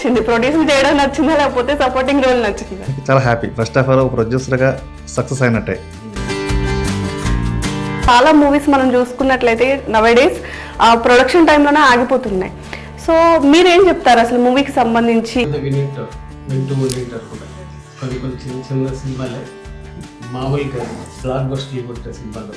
నచ్చింది? ప్రొడ్యూసింగ్ చేయడం నచ్చిందా లేకపోతే సపోర్టింగ్ రోల్ నచ్చిందా? చాలా హ్యాపీ. ఫస్ట్ ఆఫ్ ఆల్ ఒక ప్రొడ్యూసర్గా సక్సెస్ అయినట్టే. చాలా మూవీస్ మనం చూసుకున్నట్లయితే నవేడేస్ ఆ ప్రొడక్షన్ టైంలోనే ఆగిపోతున్నాయి. సో మీరేం చెప్తారు అసలు మూవీకి సంబంధించి? కొన్ని కొన్ని చిన్న చిన్న సినిమాలే మామూలుగా బ్లాక్ బస్టర్ కొట్టే సినిమాలు.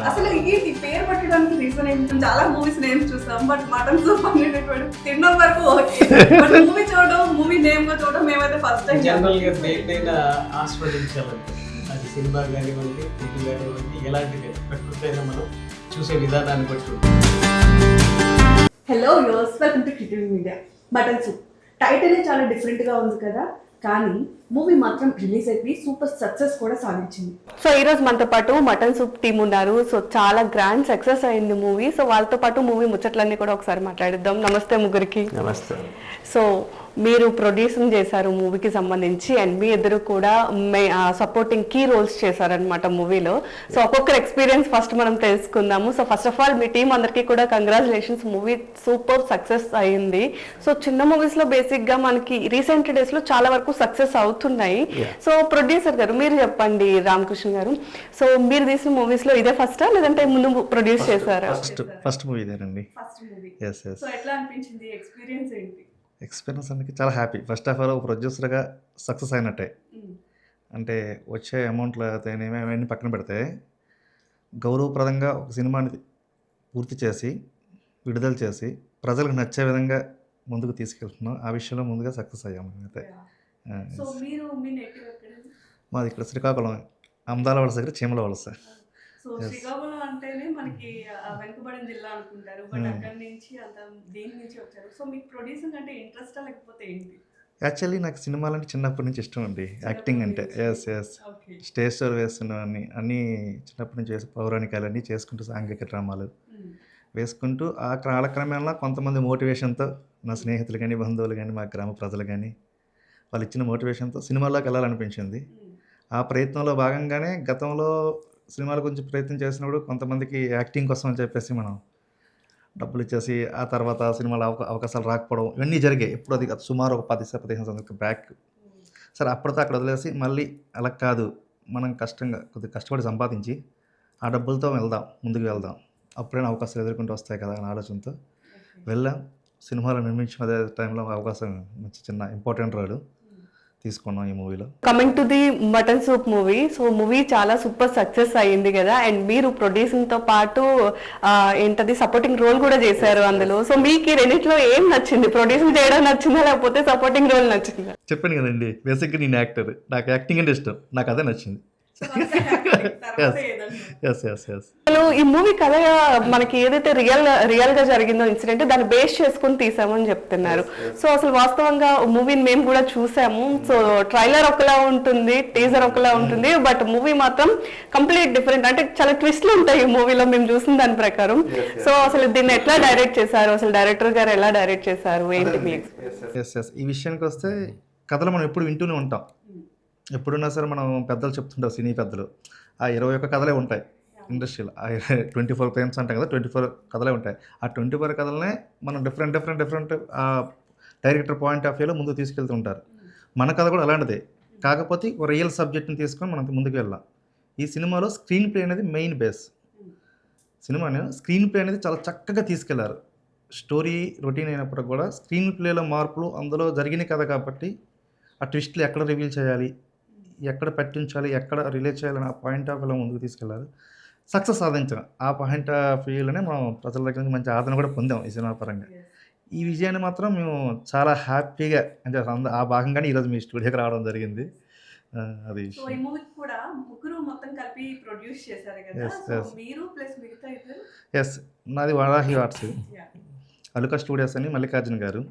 అసలు ఈ పేరు పట్టడానికి రీజన్ ఏంటి? చాలా మూవీస్ నేమ్స్ చూస్తాం, బట్ మటన్ సూప్ అనేటువంటి తినడం వరకు ఓకే, బట్ మూవీ చూడడం, మూవీ నేమ్ గా చూడడం మేమైతే ఫస్ట్ టైం. జనరల్ గా దేన్నైనా ఆస్వాదించాలంటే అది సినిమా కానివ్వండి, ఫుడ్ కానివ్వండి, ఎలాంటిది ప్రకృతి అయినా మనం చూసే విధానాన్ని బట్టి. Hello yours, welcome to creative media. Mutton soup title చాలా డిఫరెంట్ గా ఉంది కదా, కానీ మూవీ మాత్రం రిలీజ్ అయిపోయి సూపర్ సక్సెస్ కూడా సాధించింది. సో ఈ రోజు మనతో పాటు మటన్ సూప్ టీమ్ ఉన్నారు. సో చాలా గ్రాండ్ సక్సెస్ అయింది మూవీ. సో వాళ్ళతో పాటు మూవీ ముచ్చట్లన్నీ కూడా ఒకసారి మాట్లాడిద్దాం. నమస్తే ముగ్గురికి. నమస్తే. సో మీరు ప్రొడ్యూసింగ్ చేశారు మూవీకి సంబంధించి, అండ్ మీ ఇద్దరు కూడా సపోర్టింగ్ కీ రోల్స్ చేశారనమాట మూవీలో. సో ఒక్కొక్కరు ఎక్స్పీరియన్స్ ఫస్ట్ మనం తెలుసుకుందాము. So first of all me team అందరికీ కూడా కంగ్రాచులేషన్స్, మూవీ సూపర్ సక్సెస్ అయింది. సో చిన్న మూవీస్ లో బేసిక్ గా మనకి రీసెంట్ డేస్ లో చాలా వరకు సక్సెస్ అవుతున్నాయి. సో ప్రొడ్యూసర్ గారు మీరు చెప్పండి, రామకృష్ణ గారు. సో మీరు తీసిన మూవీస్ లో ఇదే ఫస్టా లేదంటే ముందు ప్రొడ్యూస్ చేశారా? ఫస్ట్ మూవీ ఇదేనండి. First movie. Yes yes. So ఎట్లా అనిపించింది? ఎక్స్పీరియన్స్ ఏంటి? ఎక్స్పీరియన్స్ అనేది చాలా హ్యాపీ. ఫస్ట్ ఆఫ్ ఆల్ ఒక ప్రొడ్యూసర్గా సక్సెస్ అయినట్టే. అంటే వచ్చే అమౌంట్లు అయితేనేమి అవన్నీ పక్కన పెడితే గౌరవప్రదంగా ఒక సినిమాని పూర్తి చేసి విడుదల చేసి ప్రజలకు నచ్చే విధంగా ముందుకు తీసుకెళ్తున్నాం. ఆ విషయంలో ముందుగా సక్సెస్ అయ్యాము మేమైతే. సో మీరు మీ నేటివ్ ఎక్కడ? మాది ఇక్కడ శ్రీకాకుళం అమదాల వలస దగ్గర చీమల వలస. సో శ్రీకాకుళం అంటేనే మనకి వెనుకబడిన జిల్లా అనుకుంటారు, బట్ అక్కడి నుంచి అంత దేని నుంచి వచ్చారు? సో మీకు ప్రొడ్యూసింగ్ అంటే ఇంట్రెస్టా లేకపోతే ఏంటి? యాక్చువల్లీ నాకు సినిమాలు అంటే చిన్నప్పటి నుంచి ఇష్టం అండి. యాక్టింగ్ అంటే ఎస్ ఎస్. స్టేజ్ షోలు వేస్తున్నవన్నీ అన్నీ చిన్నప్పటి నుంచి వేసి పౌరాణికాలు అన్నీ చేసుకుంటూ సాంఘిక డ్రామాలు వేసుకుంటూ ఆ కాలక్రమేణా కొంతమంది మోటివేషన్తో నా స్నేహితులు కానీ బంధువులు కానీ మా గ్రామ ప్రజలు కానీ వాళ్ళు ఇచ్చిన మోటివేషన్తో సినిమాల్లోకి వెళ్ళాలనిపించింది. ఆ ప్రయత్నంలో భాగంగానే గతంలో సినిమాల గురించి ప్రయత్నం చేసినప్పుడు కొంతమందికి యాక్టింగ్ కోసం అని చెప్పేసి మనం డబ్బులు ఇచ్చేసి ఆ తర్వాత సినిమాలో అవకాశాలు రాకపోవడం ఇవన్నీ జరిగాయి. ఇప్పుడు అది సుమారు ఒక 10-15 సంవత్సరాల బ్యాక్. సరే అప్పటితో అక్కడ వదిలేసి మళ్ళీ అలా కాదు, మనం కొద్దిగా కష్టపడి సంపాదించి ఆ డబ్బులతో ముందుకు వెళ్దాం, అప్పుడైనా అవకాశాలు ఎదుర్కొంటూ వస్తాయి కదా అనే ఆలోచనతో వెళ్ళాం. సినిమాలు నిర్మించిన అదే టైంలో అవకాశం మంచి చిన్న ఇంపార్టెంట్ రోల్ తీసుకున్నాం ఈ మూవీలో. Coming to the mutton soup movie. So movie చాలా సూపర్ సక్సెస్ అయ్యింది కదా, అండ్ మీరు ప్రొడ్యూసింగ్ తో పాటు ఏంటది సపోర్టింగ్ రోల్ కూడా చేశారు అందులో. సో మీకు ఈ రెండిట్లో ఏం నచ్చింది? ప్రొడ్యూసింగ్ చేయడం నచ్చిందా లేకపోతే సపోర్టింగ్ రోల్ నచ్చిందా? చెప్పాను కదండి, బేసిక్గా నేను యాక్టర్, నాకు యాక్టింగ్ అంటే ఇష్టం, నాకు అదే నచ్చింది. అసలు ఈ మూవీ కథ మనకి ఏదైతే రియల్ గా జరిగిందో ఇన్సిడెంట్ దాన్ని బేస్ చేసుకుని తీసామని చెప్తున్నారు. సో అసలు వాస్తవంగా మూవీని మేము కూడా చూసాము. సో ట్రైలర్ ఒకలా ఉంటుంది, టీజర్ ఒకలా ఉంటుంది, బట్ మూవీ మాత్రం కంప్లీట్ డిఫరెంట్. అంటే చాలా ట్విస్ట్లు ఉంటాయి ఈ మూవీలో మేము చూసిన దాని ప్రకారం. సో అసలు దీన్ని ఎట్లా డైరెక్ట్ చేశారు, అసలు డైరెక్టర్ గారు ఎలా డైరెక్ట్ చేశారు, ఏంటి మీ ఎక్స్పీరియన్స్? ఈ విషయానికి వస్తే కథలు మనం ఎప్పుడు వింటూనే ఉంటాం. ఎప్పుడున్నా సరే మనం పెద్దలు చెప్తుంటారు, సినీ పెద్దలు, ఆ 21 కథలే ఉంటాయి ఇండస్ట్రీలో. 24 ఫ్రేమ్స్ అంటాం కదా, 24 కథలే ఉంటాయి. ఆ 24 కథలనే మనం డిఫరెంట్ డైరెక్టర్ పాయింట్ ఆఫ్ వ్యూలో ముందుకు తీసుకెళ్తుంటారు. మన కథ కూడా అలాంటిదే, కాకపోతే ఒక రియల్ సబ్జెక్ట్ని తీసుకొని మనం ముందుకు వెళ్ళాం. ఈ సినిమాలో స్క్రీన్ ప్లే అనేది మెయిన్ బేస్. సినిమాని స్క్రీన్ ప్లే అనేది చాలా చక్కగా తీసుకెళ్లారు. స్టోరీ రొటీన్ అయినప్పుడు కూడా స్క్రీన్ ప్లేలో మార్పులు అందులో జరిగిన కథ కాబట్టి ఆ ట్విస్ట్లు ఎక్కడ రివీల్ చేయాలి, ఎక్కడ పెట్టించాలి, ఎక్కడ రిలీజ్ చేయాలని ఆ పాయింట్ ఆఫ్ వ్యూలో ముందుకు తీసుకెళ్లారు. సక్సెస్ సాధించాం. ఆ పాయింట్ ఆఫ్ వ్యూలోనే మనం ప్రజల దగ్గర నుంచి మంచి ఆదరణ కూడా పొందాం ఈ సినిమా పరంగా. ఈ విజయాన్ని మాత్రం మేము చాలా హ్యాపీగా అంటే ఆ భాగంగానే ఈరోజు మీ స్టూడియోకి రావడం జరిగింది. అది ఈ మూవీ కూడా ముగ్గురు మొత్తం కలిపి ప్రొడ్యూస్ చేశారు కదా, సో మీరు ప్లస్ మిగతా ఇద్దరు? ఎస్, నాది వారాహి ఆర్ట్స్, అలుకా స్టూడియోస్ అని మల్లికార్జున గారు,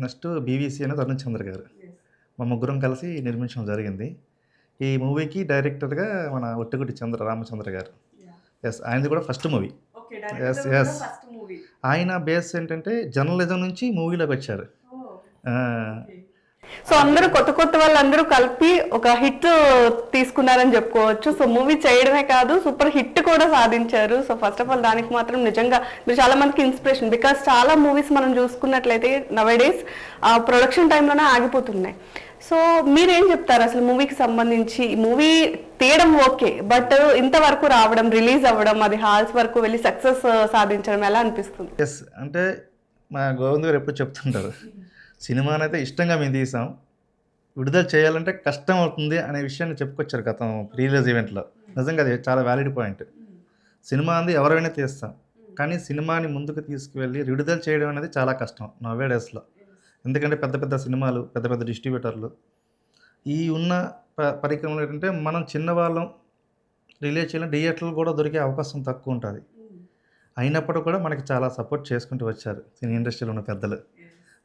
నెక్స్ట్ బీవీసీ అని తరుణ్ చంద్ర గారు, మా ముగ్గురం కలిసి నిర్మించడం జరిగింది. ఈ మూవీకి డైరెక్టర్గా మన ఒట్టిగుట్టి రామచంద్ర గారు. ఎస్, ఆయనది కూడా ఫస్ట్ మూవీ. Yes yes. ఆయన బేస్ ఏంటంటే జర్నలిజం నుంచి మూవీలోకి వచ్చారు. సో అందరూ కొత్త వాళ్ళందరూ కలిపి ఒక హిట్ తీసుకున్నారని చెప్పుకోవచ్చు. సో మూవీ చేయడమే కాదు సూపర్ హిట్ కూడా సాధించారు. సో ఫస్ట్ ఆఫ్ ఆల్ దానికి మాత్రం నిజంగా మీరు చాలా మందికి ఇన్స్పిరేషన్. బికాస్ చాలా మూవీస్ మనం చూసుకున్నట్లయితే నవడేస్ ప్రొడక్షన్ టైంలోనే ఆగిపోతున్నాయి. సో మీరేం చెప్తారు అసలు మూవీకి సంబంధించి? మూవీ తీయడం ఓకే, బట్ ఇంతవరకు రావడం, రిలీజ్ అవ్వడం, అది హాల్స్ వరకు వెళ్ళి సక్సెస్ సాధించడం ఎలా అనిపిస్తుంది? ఎస్, అంటే మా గోవింద్ గారు ఎప్పుడు చెప్తుంటారు, సినిమానైతే ఇష్టంగా మేము తీసాం, విడుదల చేయాలంటే కష్టం అవుతుంది అనే విషయాన్ని చెప్పుకొచ్చారు గతం రిలీజ్ ఈవెంట్లో. నిజంగా అది చాలా వ్యాలిడ్ పాయింట్. సినిమా అంది ఎవరైనా తీస్తాం, కానీ సినిమాని ముందుకు తీసుకువెళ్ళి విడుదల చేయడం అనేది చాలా కష్టం నవ్వే డేస్లో. ఎందుకంటే పెద్ద పెద్ద సినిమాలు, పెద్ద పెద్ద డిస్ట్రిబ్యూటర్లు, ఈ ఉన్న పరిక్రమలు ఏంటంటే మనం చిన్నవాళ్ళం రిలీజ్ చేయాలని థియేటర్లు కూడా దొరికే అవకాశం తక్కువ ఉంటుంది. అయినప్పుడు కూడా మనకి చాలా సపోర్ట్ చేసుకుంటూ వచ్చారు సినీ ఇండస్ట్రీలో ఉన్న పెద్దలు.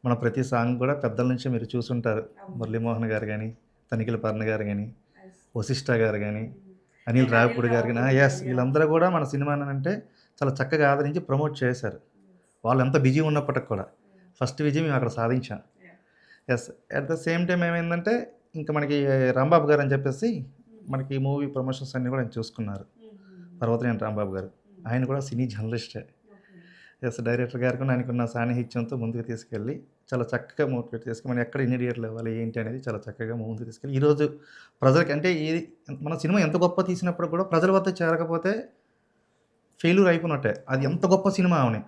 మన ప్రతి సాంగ్ కూడా పెద్దల నుంచి మీరు చూసుంటారు. మురళీమోహన్ గారు కానీ, తనిఖీల పర్ణ గారు కానీ, వశిష్ఠ గారు కానీ, అనిల్ రావిపూడి గారు కానీ, ఎస్, వీళ్ళందరూ కూడా మన సినిమాని అంటే చాలా చక్కగా ఆదరించి ప్రమోట్ చేశారు. వాళ్ళు ఎంత బిజీ ఉన్నప్పటికి కూడా ఫస్ట్ విజయం మేము అక్కడ సాధించాం. Yes, at the same time ఏమైందంటే ఇంకా మనకి రాంబాబు గారు అని చెప్పేసి మనకి మూవీ ప్రమోషన్స్ అన్నీ కూడా ఆయన చూసుకున్నారు. పర్వతనేని రాంబాబు గారు, ఆయన కూడా సినీ జర్నలిస్టే. ఎస్, డైరెక్టర్ గారికి ఆయనకున్న సాన్నిహిత్యంతో ముందుకు తీసుకెళ్ళి చాలా చక్కగా మోటివేట్ చేసుకుని మనం ఎక్కడ ఎన్ని థియేటర్లు ఇవ్వాలి ఏంటి అనేది చాలా చక్కగా ముందుకు తీసుకెళ్ళి ఈరోజు ప్రజలకి అంటే ఇది మన సినిమా ఎంత గొప్ప తీసినప్పుడు కూడా ప్రజల వద్ద చేరకపోతే ఫెయిల్యూర్ అయిపోయినట్టే. అది ఎంత గొప్ప సినిమా అవని.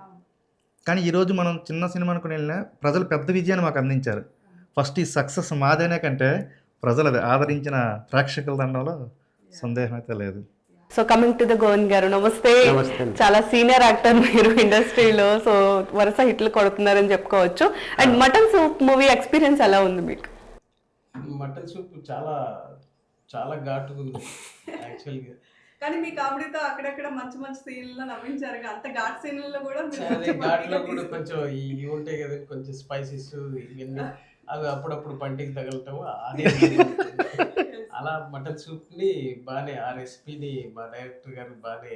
కానీ ఈరోజు మనం చిన్న సినిమా అనుకుని వెళ్ళినా ప్రజలు పెద్ద విజయాన్ని మాకు అందించారు. ఫస్ట్ ఈ సక్సెస్ మాదేనే కంటే ప్రజలు ఆదరించిన ప్రేక్షకుల దండంలో సందేహం అయితే లేదు. So coming to the Govind గారు, నమస్తే. చాలా సీనియర్ యాక్టర్ మీరు ఇండస్ట్రీలో. సో వరుస హిట్లు కొడుతున్నారని చెప్పుకోవచ్చు. And mutton soup movie experience ఎలా ఉంది మీకు? మటన్ సూప్ చాలా చాలా ఘాటుగా ఉంది యాక్చువల్గా. కానీ మీ కామెడీతో అక్కడక్కడ మంచి మంచి సీన్లలో నవ్వించారు. అంత ఘాట్ సీన్లలో కూడా అదే ఘాట్లో కూడా కొంచెం ఇవి ఉంటాయి కదా, కొంచెం స్పైసెస్ ఇవన్నీ అవి అప్పుడప్పుడు పంటికి తగలటం అదే. అలా మటన్ సూప్ ని బాగానే, ఆ రెసిపీని మా డైరెక్టర్ గారు బాగానే.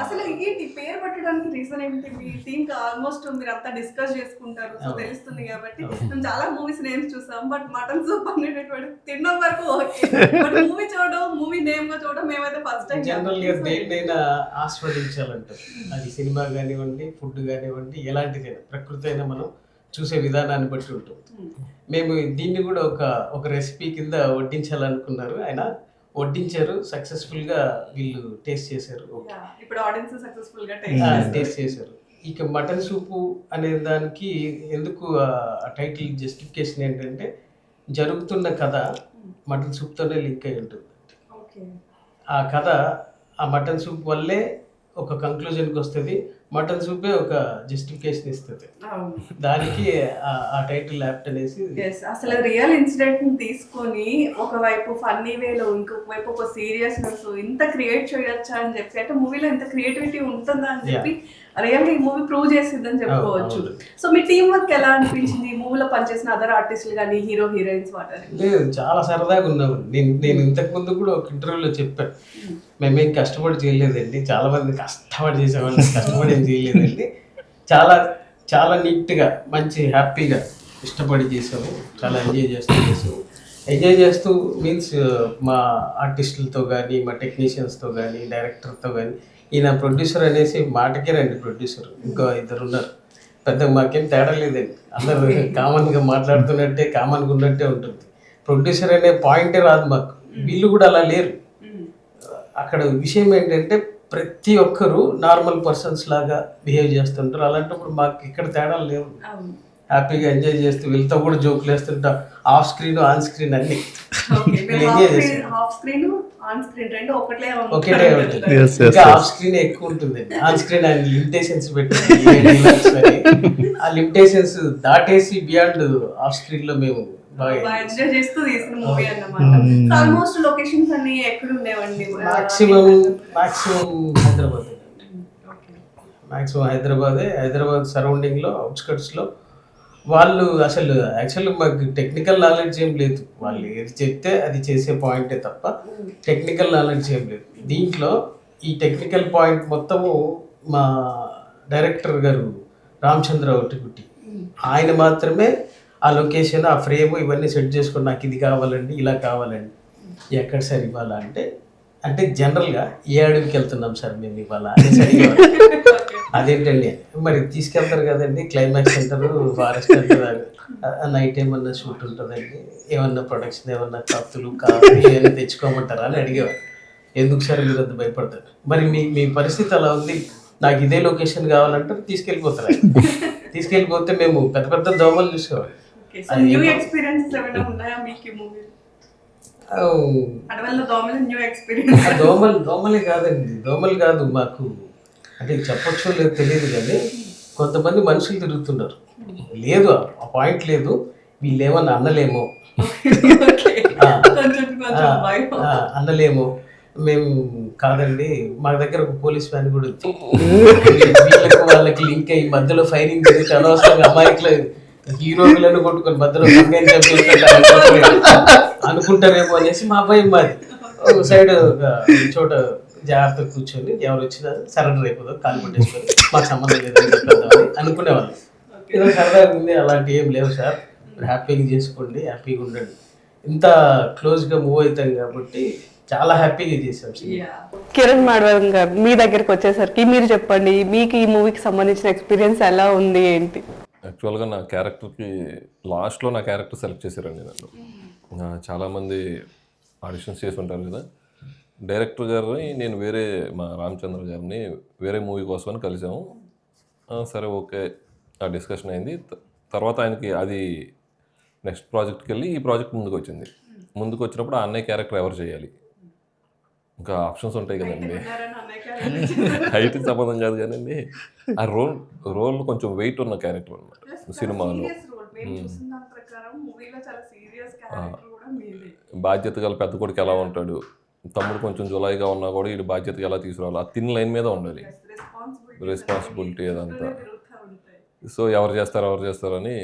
అసలు ఏంటి పేరు పెట్టడానికి రీజన్ ఏంటి? మీ టీమ్ కి ఆల్మోస్ట్ మీరు అంతా డిస్కస్ చేసుకుంటారు, సో తెలుస్తుంది కాబట్టి. మేము చాలా మూవీస్ నేమ్స్ చూసాం, బట్ మటన్ సూప్ అనేటటువంటి తినడం వరకు ఓకే, బట్ మూవీ చూడడం, మూవీ నేమ్ గా చూడడం మేమైతే ఫస్ట్ టైం. జనరల్ గా దేన్నైనా ఆస్వాదించాలంటారు. అది సినిమా కానివ్వండి, ఫుడ్ కానివ్వండి, ఎలాంటిదైనా ప్రకృతి అయినా మనం చూసే విధానాన్ని బట్టి ఉంటుంది. మేము దీన్ని కూడా ఒక రెసిపీ కింద వడ్డించాలనుకున్నారు, ఆయన వడ్డించారు. సక్సెస్ఫుల్ గా వీళ్ళు టేస్ట్ చేశారు. ఇప్పుడు ఆడియన్స్ సక్సెస్ఫుల్ గా టేస్ట్ చేశారు. ఇక మటన్ సూపు అనే దానికి ఎందుకు ఆ టైటిల్ జస్టిఫికేషన్ ఏంటంటే, జరుగుతున్న కథ మటన్ సూప్తోనే లింక్ అయి ఉంటుంది. ఆ కథ ఆ మటన్ సూప్ వల్లే ఒక కంక్లూజన్కి వస్తుంది. మటన్ సూపే ఒక జస్టిఫికేషన్ ఇస్తుంది. దానికి ఆ టైటిల్ యాప్ట్ అనేసి. అసలు రియల్ ఇన్సిడెంట్ ని తీసుకొని ఒకవైపు ఫన్నీ వేలో, ఇంకొక వైపు ఒక సీరియస్నెస్ ఇంత క్రియేట్ చేయొచ్చా అని చెప్పి, అంటే మూవీలో ఇంత క్రియేటివిటీ ఉంటుందా అని చెప్పి రియల్ గా ఈ మూవీ ప్రూవ్ చేసిద్దని చెప్పుకోవచ్చు. సో మీ టీమ్ వర్క్ ఎలా అనిపించింది? మూవీలో పనిచేసిన అదర్ ఆర్టిస్టులు కానీ, హీరో హీరోయిన్స్ వాటర్? లేదు, చాలా సరదాగా ఉన్నాము. నేను ఇంతకు ముందు కూడా ఒక ఇంటర్వ్యూలో చెప్పాను, మేమేం కష్టపడి చేయలేదండి, చాలా మంది కష్టపడి చేసేవాళ్ళు, కష్టపడి ఏం చేయలేదండి, చాలా చాలా నీట్గా మంచి హ్యాపీగా ఇష్టపడి చేసాము, చాలా ఎంజాయ్ చేసాము. ఎంజాయ్ చేస్తూ మీన్స్ మా ఆర్టిస్టులతో కానీ, మా టెక్నీషియన్స్తో కానీ, డైరెక్టర్తో కానీ. ఈయన ప్రొడ్యూసర్ అనేసి మాటకే రండి ప్రొడ్యూసర్, ఇంకా ఇద్దరు ఉన్నారు. పెద్ద మాకేం తేడా లేదండి, అందరూ కామన్గా మాట్లాడుతున్నట్టే, కామన్గా ఉన్నట్టే ఉంటుంది. ప్రొడ్యూసర్ అనే పాయింటే రాదు మాకు. వీళ్ళు కూడా అలా లేరు. అక్కడ విషయం ఏంటంటే ప్రతి ఒక్కరు నార్మల్ పర్సన్స్ లాగా బిహేవ్ చేస్తుంటారు. అలాంటప్పుడు మాకు ఇక్కడ తేడా లేవు. హ్యాపీగా ఎంజాయ్ చేస్తూ వీళ్ళతో కూడా జోకులు వేస్తుంటాం. ఆఫ్ స్క్రీన్, ఆన్ స్క్రీన్ అన్ని ఎంజాయ్ చేస్తాం. ఒకటే ఉంటుంది. ఇంకా ఆఫ్ స్క్రీన్ ఎక్కువ ఉంటుంది. ఆన్ స్క్రీన్ ఆయన లిమిటేషన్స్ పెట్టి ఆ లిమిటేషన్స్ దాటేసి బియాండ్ ఆఫ్ స్క్రీన్ లో మేము ఎంజాయ్ చేస్తూ తీసిన మూవీ అన్నమాట. ఆల్మోస్ట్ లొకేషన్స్ అన్ని ఎక్కడ ఉండేవండి? Maximum Hyderabad. Maximum Hyderabad surrounding లో, అవుట్స్కట్స్ లో. వాళ్ళు అసలు యాక్చువల్లీ మాకు టెక్నికల్ నాలెడ్జ్ ఏం లేదు. వాళ్ళు ఏది చెప్తే అది చేసే పాయింటే తప్ప టెక్నికల్ నాలెడ్జ్ ఏం లేదు. దీంట్లో ఈ టెక్నికల్ పాయింట్ మొత్తము మా డైరెక్టర్ గారు రామచంద్ర ఒట్టిగుట్టి ఆయన మాత్రమే ఆ లొకేషన్, ఆ ఫ్రేమ్ ఇవన్నీ సెట్ చేసుకుని నాకు ఇది కావాలండి, ఇలా కావాలండి, ఎక్కడ సార్ ఇవ్వాలా అంటే, అంటే జనరల్గా ఏ అడవికి వెళ్తున్నాం సార్ మేము ఇవ్వాలా అనేసి అడిగేవారు. అదేంటండి, మరి తీసుకెళ్తారు కదండి క్లైమాక్స్ అంటారు, ఫారెస్ట్ అంటారు, నైట్ ఏమన్నా షూట్ ఉంటుందండి, ఏమన్నా ప్రొడక్షన్, ఏమన్నా కత్తులు కావాలి ఏమైనా తెచ్చుకోమంటారా అని అడిగేవారు. ఎందుకు సార్ మీరు అంత భయపడతారు, మరి మీ పరిస్థితి అలా ఉంది, నాకు ఇదే లొకేషన్ కావాలంటే తీసుకెళ్ళిపోతారు. తీసుకెళ్ళిపోతే మేము పెద్ద పెద్ద దోమలు చూసేవాళ్ళు. న్యూ ఎక్స్పీరియన్సెస్ ఏమైనా ఉన్నాయా మీకు ఈ మూవీ? అడవుల్లో దోమలు న్యూ ఎక్స్పీరియన్స్. దోమలే కాదండి, దోమలు కాదు మాకు, అంటే చెప్పొచ్చో లేదు తెలియదు కానీ కొంతమంది మనుషులు తిరుగుతున్నారు. లేదు ఆ పాయింట్ లేదు, వీళ్ళు ఏమన్నా అన్నలేమో, అన్నలేమో, మేము కాదండి, మా దగ్గర ఒక పోలీస్ వ్యాన్ కూడా ఉంది, వీళ్ళకి వాళ్ళకి లింక్ అయ్యి మధ్యలో ఫైరింగ్ జరిగితే అనవసరంగా అమాయకులు హీరోలను కొట్టుకొని మధ్యలో అనుకుంటారేమో అనేసి మా భయం. మాది ఒక సైడ్ చోట జాగ్రత్త కూర్చొని ఎవరు వచ్చినా సరెండర్ అయిపోతాం, కాలు పట్టేసుకొని మాకు సంబంధం లేదని చెప్పేద్దామని అనుకునేవాళ్ళం. ఏదో సరదాగా ఉంది, అలాంటి ఏం లేవు సార్, హ్యాపీగా చేసుకోండి, హ్యాపీగా ఉండండి. ఇంత క్లోజ్గా మూవ్ అవుతాం కాబట్టి చాలా హ్యాపీగా చేసాం. కిరణ్ మాధవన్ గారు, మీ దగ్గరికి వచ్చేసరికి మీరు చెప్పండి, మీకు ఈ మూవీకి సంబంధించిన ఎక్స్పీరియన్స్ ఎలా ఉంది ఏంటి? యాక్చువల్గా నా క్యారెక్టర్కి లాస్ట్లో నా క్యారెక్టర్ సెలెక్ట్ చేశారండి నన్ను. చాలామంది ఆడిషన్స్ చేసి ఉంటారు కదా, డైరెక్టర్ గారిని నేను వేరే మా రామచంద్ర గారిని వేరే మూవీ కోసమని కలిసాము. సరే ఓకే, ఆ డిస్కషన్ అయింది. తర్వాత ఆయనకి అది నెక్స్ట్ ప్రాజెక్ట్కి వెళ్ళి ఈ ప్రాజెక్ట్ ముందుకు వచ్చింది. ముందుకు వచ్చినప్పుడు ఆ అన్నయ్య క్యారెక్టర్ ఎవరు చేయాలి, ఇంకా ఆప్షన్స్ ఉంటాయి కదండి. హైట్కి సంబంధం కాదు కానండి, ఆ రోల్ కొంచెం వెయిట్ ఉన్న క్యారెక్టర్ అనమాట సినిమాలో. బాధ్యత గల పెద్ద కొడుకు ఎలా ఉంటాడు, తమ్ముడు కొంచెం జులాయిగా ఉన్నా కూడా వీడు బాధ్యతగా ఎలా తీసుకురావాలి, ఆ థిన్ లైన్ మీద ఉండాలి రెస్పాన్సిబిలిటీ అదంతా. సో ఎవరు చేస్తారని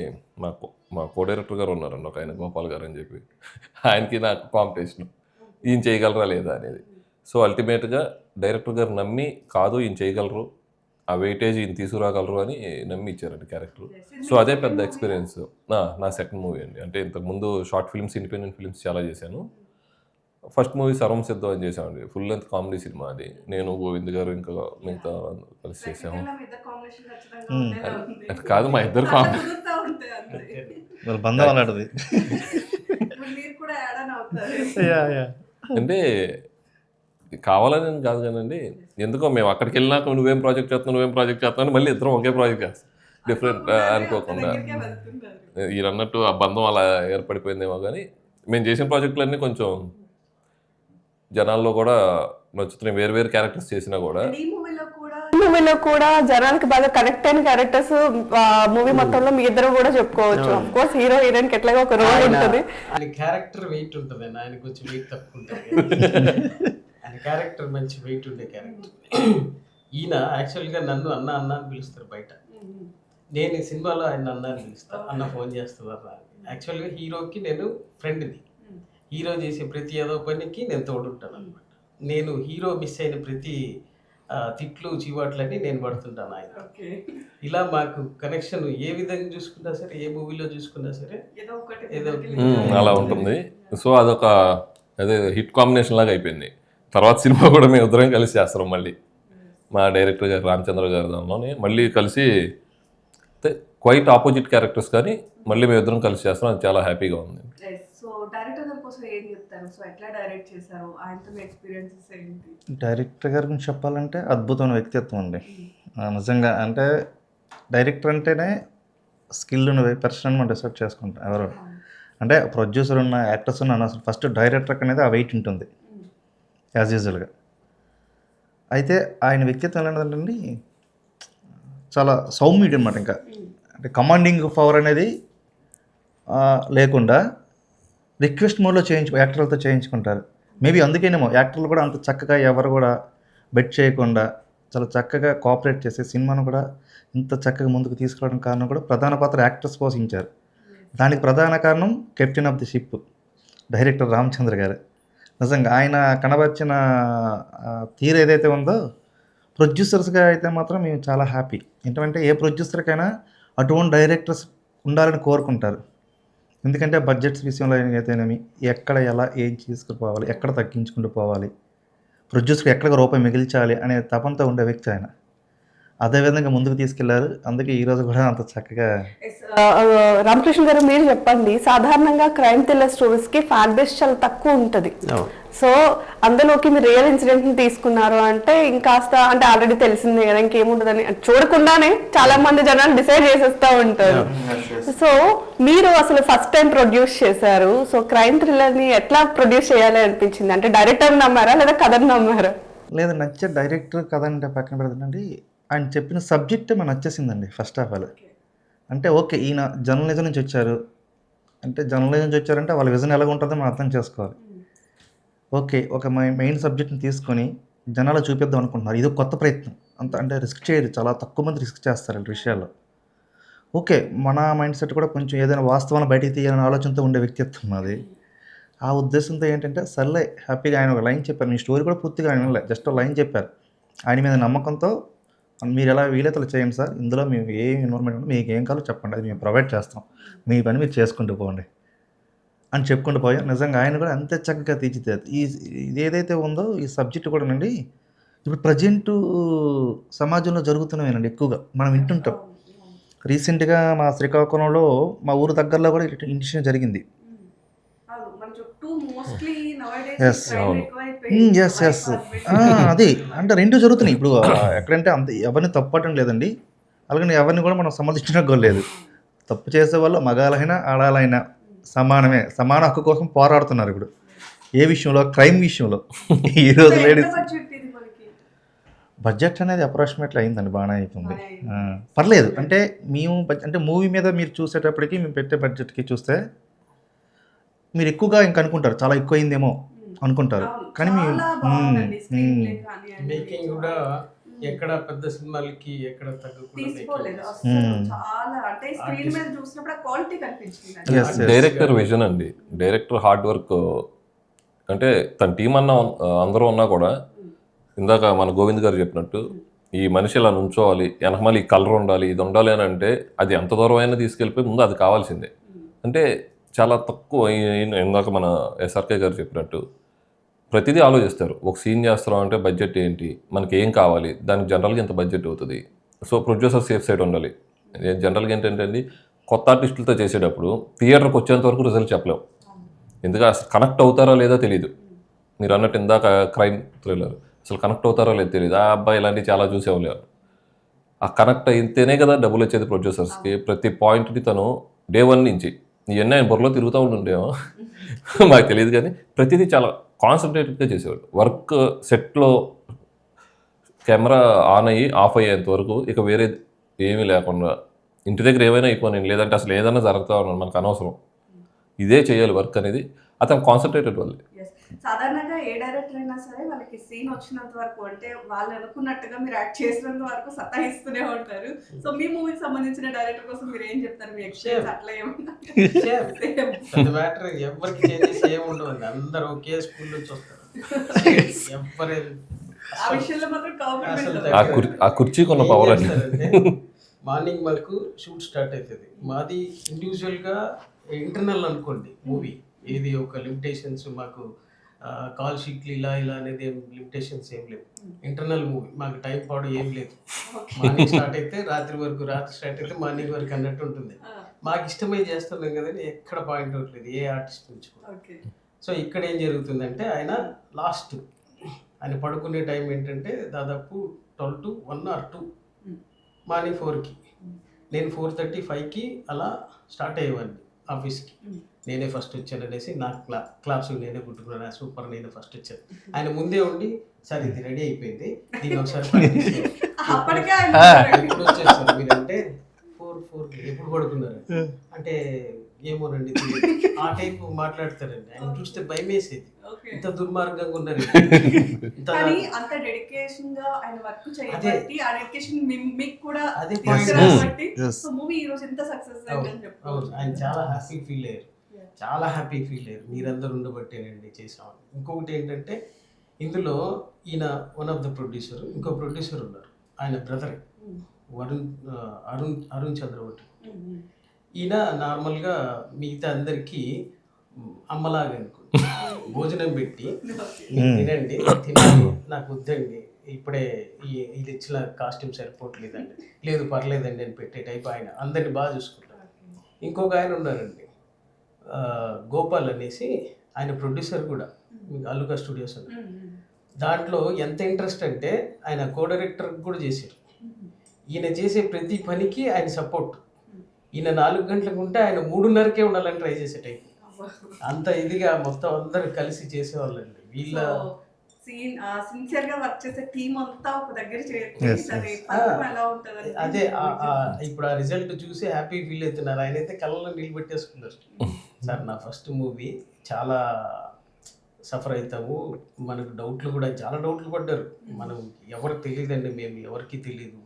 మా కో డైరెక్టర్ గారు ఉన్నారండి ఒక ఆయన, గోపాల్ గారు అని చెప్పి, ఆయనకి నాకు కాంపిటీషన్ ఈయన చేయగలరా లేదా అనేది. సో అల్టిమేట్గా డైరెక్టర్ గారు నమ్మి కాదు ఈయన చేయగలరు, ఆ వెయిటేజ్ ఈయన తీసుకురాగలరు అని నమ్మి ఇచ్చారండి క్యారెక్టర్. సో అదే పెద్ద ఎక్స్పీరియన్స్. నా సెకండ్ మూవీ అండి. అంటే ఇంతకుముందు షార్ట్ ఫిల్మ్స్, ఇండిపెండెంట్ ఫిల్మ్స్ చాలా చేశాను. ఫస్ట్ మూవీ సర్వం సిద్ధం అని చేసామండి, ఫుల్ లెంత్ కామెడీ సినిమా. అది నేను, గోవింద్ గారు, ఇంకా మిగతా కలిసి చేసాము. కాదు మా ఇద్దరు కామెడీ బంధం అలాంటిది. అంటే కావాలని కాదు కానండి, ఎందుకో మేము అక్కడికి వెళ్ళినాక నువ్వేం ప్రాజెక్ట్ చేస్తున్నావు మళ్ళీ ఇద్దరం ఒకే ప్రాజెక్ట్ చేస్తాం, డిఫరెంట్ అనుకోకుండా. ఈయన అన్నట్టు ఆ బంధం అలా ఏర్పడిపోయిందేమో. కానీ మేము చేసిన ప్రాజెక్టులన్నీ కొంచెం జనాల్లో కూడా నచ్చుతున్నాయి, వేరు వేరు క్యారెక్టర్స్ చేసినా కూడా. మూవీలో కూడా జనానికి బాగా కనెక్ట్ అయిన క్యారెక్టర్స్ మూవీ మొత్తంలో మీ ఇద్దరు కూడా చెప్పుకోవచ్చు. ఆఫ్ కోర్స్ హీరో హీరోయిన్ కి ఎట్లాగా ఒక రోల్ ఉంటుంది. ఆయన క్యారెక్టర్ వెయిట్ ఉంటుంది, ఆయన కొంచెం వెయిట్ తక్కువ ఉంటుంది. ఆయన క్యారెక్టర్ మంచి వెయిట్ ఉండే క్యారెక్టర్. ఈయన యాక్చువల్గా నన్ను అన్న అని పిలుస్తారు బయట, నేను ఈ సినిమాలో ఆయన అన్న అని పిలుస్తాను. అన్న ఫోన్ చేస్తున్నారు. యాక్చువల్గా హీరోకి నేను ఫ్రెండ్ని, హీరో చేసే ప్రతి ఏదో పనికి నేను తోడుంటాను అనమాట. నేను హీరో మిస్ అయిన ప్రతి తిట్లు చీవాట్లని నేను పడుతుంటాను ఆయన. ఇలా మాకు కనెక్షన్ ఏ విధంగా చూసుకున్నా సరే, ఏ మూవీలో చూసుకున్నా సరే ఏదో అలా ఉంటుంది. సో అదొక అదే హిట్ కాంబినేషన్ లాగా అయిపోయింది. తర్వాత సినిమా కూడా మేము ఇద్దరం కలిసి చేస్తాం మళ్ళీ, మా డైరెక్టర్ గారు రామచంద్ర గారి దానిలోనే మళ్ళీ కలిసి. క్వైట్ ఆపోజిట్ క్యారెక్టర్స్ కానీ మళ్ళీ మేము ఇద్దరం కలిసి చేస్తాం, అది చాలా హ్యాపీగా ఉంది. డైరెక్టర్ గారి గురించి చెప్పాలంటే అద్భుతమైన వ్యక్తిత్వం అండి నిజంగా. అంటే డైరెక్టర్ అంటేనే స్కిల్ ఉన్న పర్సన్ మనం డిసైడ్ చేసుకుంటాం ఎవరు. అంటే ప్రొడ్యూసర్ ఉన్న, యాక్టర్స్ ఉన్న అసలు ఫస్ట్ డైరెక్టర్ అనేది ఆ వెయిట్ ఉంటుంది యాజ్ యూజువల్గా. అయితే ఆయన వ్యక్తిత్వం ఏంటంటే చాలా సౌమ్యుడు అనమాట. ఇంకా అంటే కమాండింగ్ పవర్ అనేది లేకుండా రిక్వెస్ట్ మోడ్లో యాక్టర్లతో చేయించుకుంటారు. మేబీ అందుకేనేమో యాక్టర్లు కూడా అంత చక్కగా ఎవరు కూడా బెట్ చేయకుండా చాలా చక్కగా కోఆపరేట్ చేసే సినిమాను కూడా ఇంత చక్కగా ముందుకు తీసుకురావడం కారణం కూడా ప్రధాన పాత్ర యాక్టర్స్ పోషించారు. దానికి ప్రధాన కారణం captain of the ship director Ramachandra గారు. నిజంగా ఆయన కనబర్చిన తీరు ఏదైతే ఉందో, ప్రొడ్యూసర్స్గా అయితే మాత్రం మేము చాలా హ్యాపీ. ఏంటంటే ఏ ప్రొడ్యూసర్కైనా అటువంటి డైరెక్టర్స్ ఉండాలని కోరుకుంటారు. ఎందుకంటే బడ్జెట్స్ విషయంలో అయితేనేమి ఎక్కడ ఎలా ఏం తీసుకుపోవాలి, ఎక్కడ తగ్గించుకుంటూ పోవాలి, ప్రొడ్యూసర్కి ఎక్కడ రూపాయి మిగిల్చాలి అనే తపంతో ఉండే వ్యక్తి ఆయన. అదేవిధంగా ముందుకు తీసుకెళ్లారు. అందుకే ఈరోజు కూడా అంత చక్కగా. రామకృష్ణ గారు మీరు చెప్పండి, సాధారణంగా క్రైమ్ థ్రిల్లర్ స్టోరీస్ కి ఫ్యాన్ బేస్ చాలా తక్కువ ఉంటది. సో అందులోకి మీరు రియల్ ఇన్సిడెంట్ ని తీసుకున్నారు అంటే ఇంకాస్త అంటే ఆల్రెడీ తెలిసిందే కదా, ఇంకేముంటుందని చూడకుండానే చాలా మంది జనాలు డిసైడ్ చేసేస్తూ ఉంటారు. సో మీరు అసలు ఫస్ట్ టైం ప్రొడ్యూస్ చేశారు. సో క్రైమ్ థ్రిల్లర్ ని ఎట్లా ప్రొడ్యూస్ చేయాలి అనిపించింది? అంటే డైరెక్టర్ నమ్మారా లేదా కథను నమ్మారా? లేదా నచ్చే డైరెక్టర్ కథ అంటే పక్కన పెడతానండి, ఆయన చెప్పిన సబ్జెక్ట్ మనకు నచ్చేసిందండి ఫస్ట్ ఆఫ్ ఆల్. అంటే ఓకే, ఈయన జర్నలిజం నుంచి వచ్చారు అంటే జర్నలిజం నుంచి వచ్చారంటే వాళ్ళ విజన్ ఎలాగ ఉంటుందో మనం అర్థం చేసుకోవాలి. ఓకే, ఒక మెయిన్ సబ్జెక్ట్ని తీసుకొని జనాలు చూపిద్దాం అనుకుంటున్నారు. ఇది కొత్త ప్రయత్నం. అంత అంటే రిస్క్ చేయరు, చాలా తక్కువ మంది రిస్క్ చేస్తారు ఈ విషయాల్లో. ఓకే, మన మైండ్ సెట్ కూడా కొంచెం ఏదైనా వాస్తవాన్ని బయటికి తీయాలనే ఆలోచనతో ఉండే వ్యక్తిత్వం అది. ఆ ఉద్దేశంతో ఏంటంటే సర్లే హ్యాపీగా ఆయన ఒక లైన్ చెప్పారు. మీ స్టోరీ కూడా పూర్తిగా ఆయన వినలే, జస్ట్ ఒక లైన్ చెప్పారు. ఆయన మీద నమ్మకంతో మీరు ఎలా వీలైతే చేయండి సార్, ఇందులో మేము ఏ ఇన్వాల్వ్మెంట్ ఉందో మీకు ఏం కావాలో చెప్పండి, అది మేము ప్రొవైడ్ చేస్తాం, మీ పని మీరు చేసుకుంటూ పోండి అని చెప్పుకుంటూ పోయాం. నిజంగా ఆయన కూడా అంతే చక్కగా తీర్చిదిద్దారు. ఇది ఏదైతే ఉందో ఈ సబ్జెక్టు కూడా అండి ఇప్పుడు ప్రజెంట్ సమాజంలో జరుగుతున్నవేనండి ఎక్కువగా మనం వింటుంటాం. రీసెంట్గా మా శ్రీకాకుళంలో మా ఊరు దగ్గరలో కూడా ఇన్సిడెంట్ జరిగింది. ఎస్ అది అంటే రెండు జరుగుతున్నాయి ఇప్పుడు. ఎక్కడంటే అంత ఎవరిని తప్పటం లేదండి, అలాగే ఎవరిని కూడా మనం సమర్థించడం లేదు. తప్పు చేసే వాళ్ళు మగాలైనా ఆడాలైనా సమానమే, సమాన హక్కు కోసం పోరాడుతున్నారు ఇప్పుడు. ఏ విషయంలో? క్రైమ్ విషయంలో. ఈరోజు లేడీస్ బడ్జెట్ అనేది అప్రాక్సిమేట్లీ అయిందండి, బాగానే అవుతుంది, పర్లేదు. అంటే మేము అంటే మూవీ మీద మీరు చూసేటప్పటికి మేము పెట్టే బడ్జెట్కి చూస్తే మీరు ఎక్కువగా ఇంక అనుకుంటారు చాలా ఎక్కువ అయిందేమో అనుకుంటారు, కానీ మేకింగ్ కూడా ఎక్కడ పెద్ద సినిమాలకి ఎక్కడ డైరెక్టర్ విజన్ అండి, డైరెక్టర్ హార్డ్ వర్క్. అంటే తన టీం అందరూ ఉన్నా కూడా ఇందాక మన గోవింద్ గారు చెప్పినట్టు ఈ మనిషి ఇలా నుంచోవాలి, వెనకమాలి ఈ కలర్ ఉండాలి, ఇది ఉండాలి అని అంటే అది ఎంత దూరం అయినా తీసుకెళ్ళిపోయి ముందు అది కావాల్సిందే. అంటే చాలా తక్కువ. ఇందాక మన ఎస్ఆర్కే గారు చెప్పినట్టు ప్రతిదీ ఆలోచిస్తారు. ఒక సీన్ చేస్తున్నాం అంటే బడ్జెట్ ఏంటి, మనకి ఏం కావాలి, దానికి జనరల్గా ఎంత బడ్జెట్ అవుతుంది. సో ప్రొడ్యూసర్ సేఫ్ సైడ్ ఉండాలి. జనరల్గా ఏంటంటే కొత్త ఆర్టిస్టులతో చేసేటప్పుడు థియేటర్కి వచ్చేంత వరకు రిజల్ట్ చెప్పలేం, ఎందుకంటే అసలు కనెక్ట్ అవుతారో లేదో తెలియదు. మీరు అన్నట్టు ఇందాక క్రైమ్ థ్రిల్లర్ అసలు కనెక్ట్ అవుతారో లేదో తెలియదు. ఆ అబ్బాయి ఇలాంటివి చాలా చూసేవాళ్ళు. ఆ కనెక్ట్ అయితేనే కదా డబ్బులు వచ్చేది ప్రొడ్యూసర్స్కి. ప్రతి పాయింట్ని తను డే 1 నుంచి ఇవన్నీ ఆయన బుర్రలో తిరుగుతూ ఉంటుండేమో మాకు తెలియదు, కానీ ప్రతిదీ చాలా కాన్సన్ట్రేటెడ్గా చేసేవాడు. వర్క్ సెట్లో కెమెరా ఆన్ అయ్యి ఆఫ్ అయ్యేంత వరకు ఇక వేరే ఏమీ లేకుండా ఇంటి దగ్గర ఏమైనా అయిపోయినాయి, లేదంటే అసలు ఏదైనా జరుగుతూ ఉన్నాను మనకు అనవసరం, ఇదే చేయాలి వర్క్ అనేది అతను కాన్సన్ట్రేటెడ్ వాళ్ళు. సాధారణంగా ఏ డైరెక్టర్ అయినా సరే వాళ్ళకి సీన్ వచ్చినంత వరకు అంటే వాళ్ళు అనుకున్నట్టుగా మీరు యాక్ట్ చేసినంత వరకు సతాయిస్తూనే ఉంటారు. సో మీ మూవీకి సంబంధించిన డైరెక్టర్ కోసం మీరు ఏం చెప్తారు? మీ ఎక్స్పీరియన్స్ అట్లా ఏమన్నా? ఎవరికి చేంజెస్ ఏమి ఉండవు, అందరూ ఒకే స్కూల్ నుంచి వస్తారు. ఆ విషయంలో మాత్రం కాంప్రమైజ్ ఆ కుర్చీకి ఉన్న పవర్ అండి. మార్నింగ్ మాకు షూట్ స్టార్ట్ అవుతుంది. మాది ఇండివిజువల్గా ఇంటర్నల్ అనుకోండి మూవీ, ఏది ఒక లిమిటేషన్స్ మాకు కాల్ షీట్లు ఇలా అనేది ఏం లిమిటేషన్స్ ఏం లేవు. ఇంటర్నల్ మూవీ మాకు టైం పాడు ఏం లేదు. మార్నింగ్ స్టార్ట్ అయితే రాత్రి వరకు, రాత్రి స్టార్ట్ అయితే మార్నింగ్ వరకు అన్నట్టు ఉంటుంది. మాకు ఇష్టమై చేస్తున్నాం కదండి, ఎక్కడ పాయింట్ అవ్వట్లేదు ఏ ఆర్టిస్ట్ నుంచి. సో ఇక్కడ ఏం జరుగుతుందంటే ఆయన లాస్ట్ ఆయన పడుకునే టైం ఏంటంటే దాదాపు 12 to 1 or 2 మార్నింగ్ 4కి. నేను 4:35కి అలా స్టార్ట్ అయ్యేవాడిని ఆఫీస్కి. నేనే ఫస్ట్ వచ్చాను అనేసి నాకు క్లాప్స్ నేనే కుట్టుకున్నాను, సూపర్ నేనే ఫస్ట్ వచ్చాను. ఆయన ముందే ఉండి సార్ ఇది రెడీ అయిపోయింది, దీన్ని ఒకసారి ఎప్పుడు వచ్చేస్తారు మీరంటే 4 ఎప్పుడు పడుకున్నారు అంటే ఏమోనండి ఆ టైప్ మాట్లాడతారండి. ఆయన చూస్తే భయం వేసేది, ఇంత దుర్మార్గంగా ఉన్నారు. అంత డెడికేషన్ గా ఆయన వర్క్ చేయబట్టి ఆ డెడికేషన్ మీకు కూడా అదే మూవీ ఈ రోజు ఎంత సక్సెస్ అయిందని చెప్పారు. ఆయన చాలా హ్యాపీ ఫీల్ అయ్యారు, చాలా హ్యాపీ ఫీల్ అయ్యారు. మీరందరూ ఉండబట్టేనండి చేసామని. ఇంకొకటి ఏంటంటే ఇందులో ఈయన వన్ ఆఫ్ ద ప్రొడ్యూసర్, ఇంకో ప్రొడ్యూసర్ ఉన్నారు, ఆయన బ్రదర్ అరుణ్ చంద్రవటి. ఈయన నార్మల్గా మిగతా అందరికీ అమ్మలాగా అనుకోండి భోజనం పెట్టి "మీరు తినండి, తినాలి, నాకు వద్దండి, ఇప్పుడే ఇది ఇచ్చిన కాస్ట్యూమ్ సరిపోవట్లేదండి, లేదు పర్లేదండి" అని పెట్టే టైప్ ఆయన అందరిని బాగా చూసుకుంటారు. ఇంకొక ఆయన ఉన్నారండి, గోపాల్ అనేసి, ఆయన ప్రొడ్యూసర్ కూడా, అల్లుకా స్టూడియోస్ అని. దాంట్లో ఎంత ఇంట్రెస్ట్ అంటే ఆయన కో డైరెక్టర్ కూడా చేశారు. ఈయన చేసే ప్రతి పనికి ఆయన సపోర్ట్. ఈయన 4 గంటలకు ఉంటే ఆయన 3:30కే ఉండాలని ట్రై చేసే టైప్. అంత ఇదిగా మొత్తం అందరు కలిసి చేసేవాళ్ళండి వీళ్ళ. సిన్సియర్ గా వర్క్ చేసే టీమ్ అంతా ఒక దగ్గర ఎలా ఉంటది అదే ఇప్పుడు ఆ రిజల్ట్ చూసి హ్యాపీ ఫీల్ అవుతున్నారు. ఆయన అయితే కళ్ళలో నీళ్ళు పెట్టేసుకున్నారు. సార్ నా ఫస్ట్ మూవీ, చాలా సఫర్ అవుతాము, మనకు డౌట్లు కూడా చాలా డౌట్లు పడ్డారు. మనం ఎవరికి తెలియదండి, మేము ఎవరికి తెలియదు,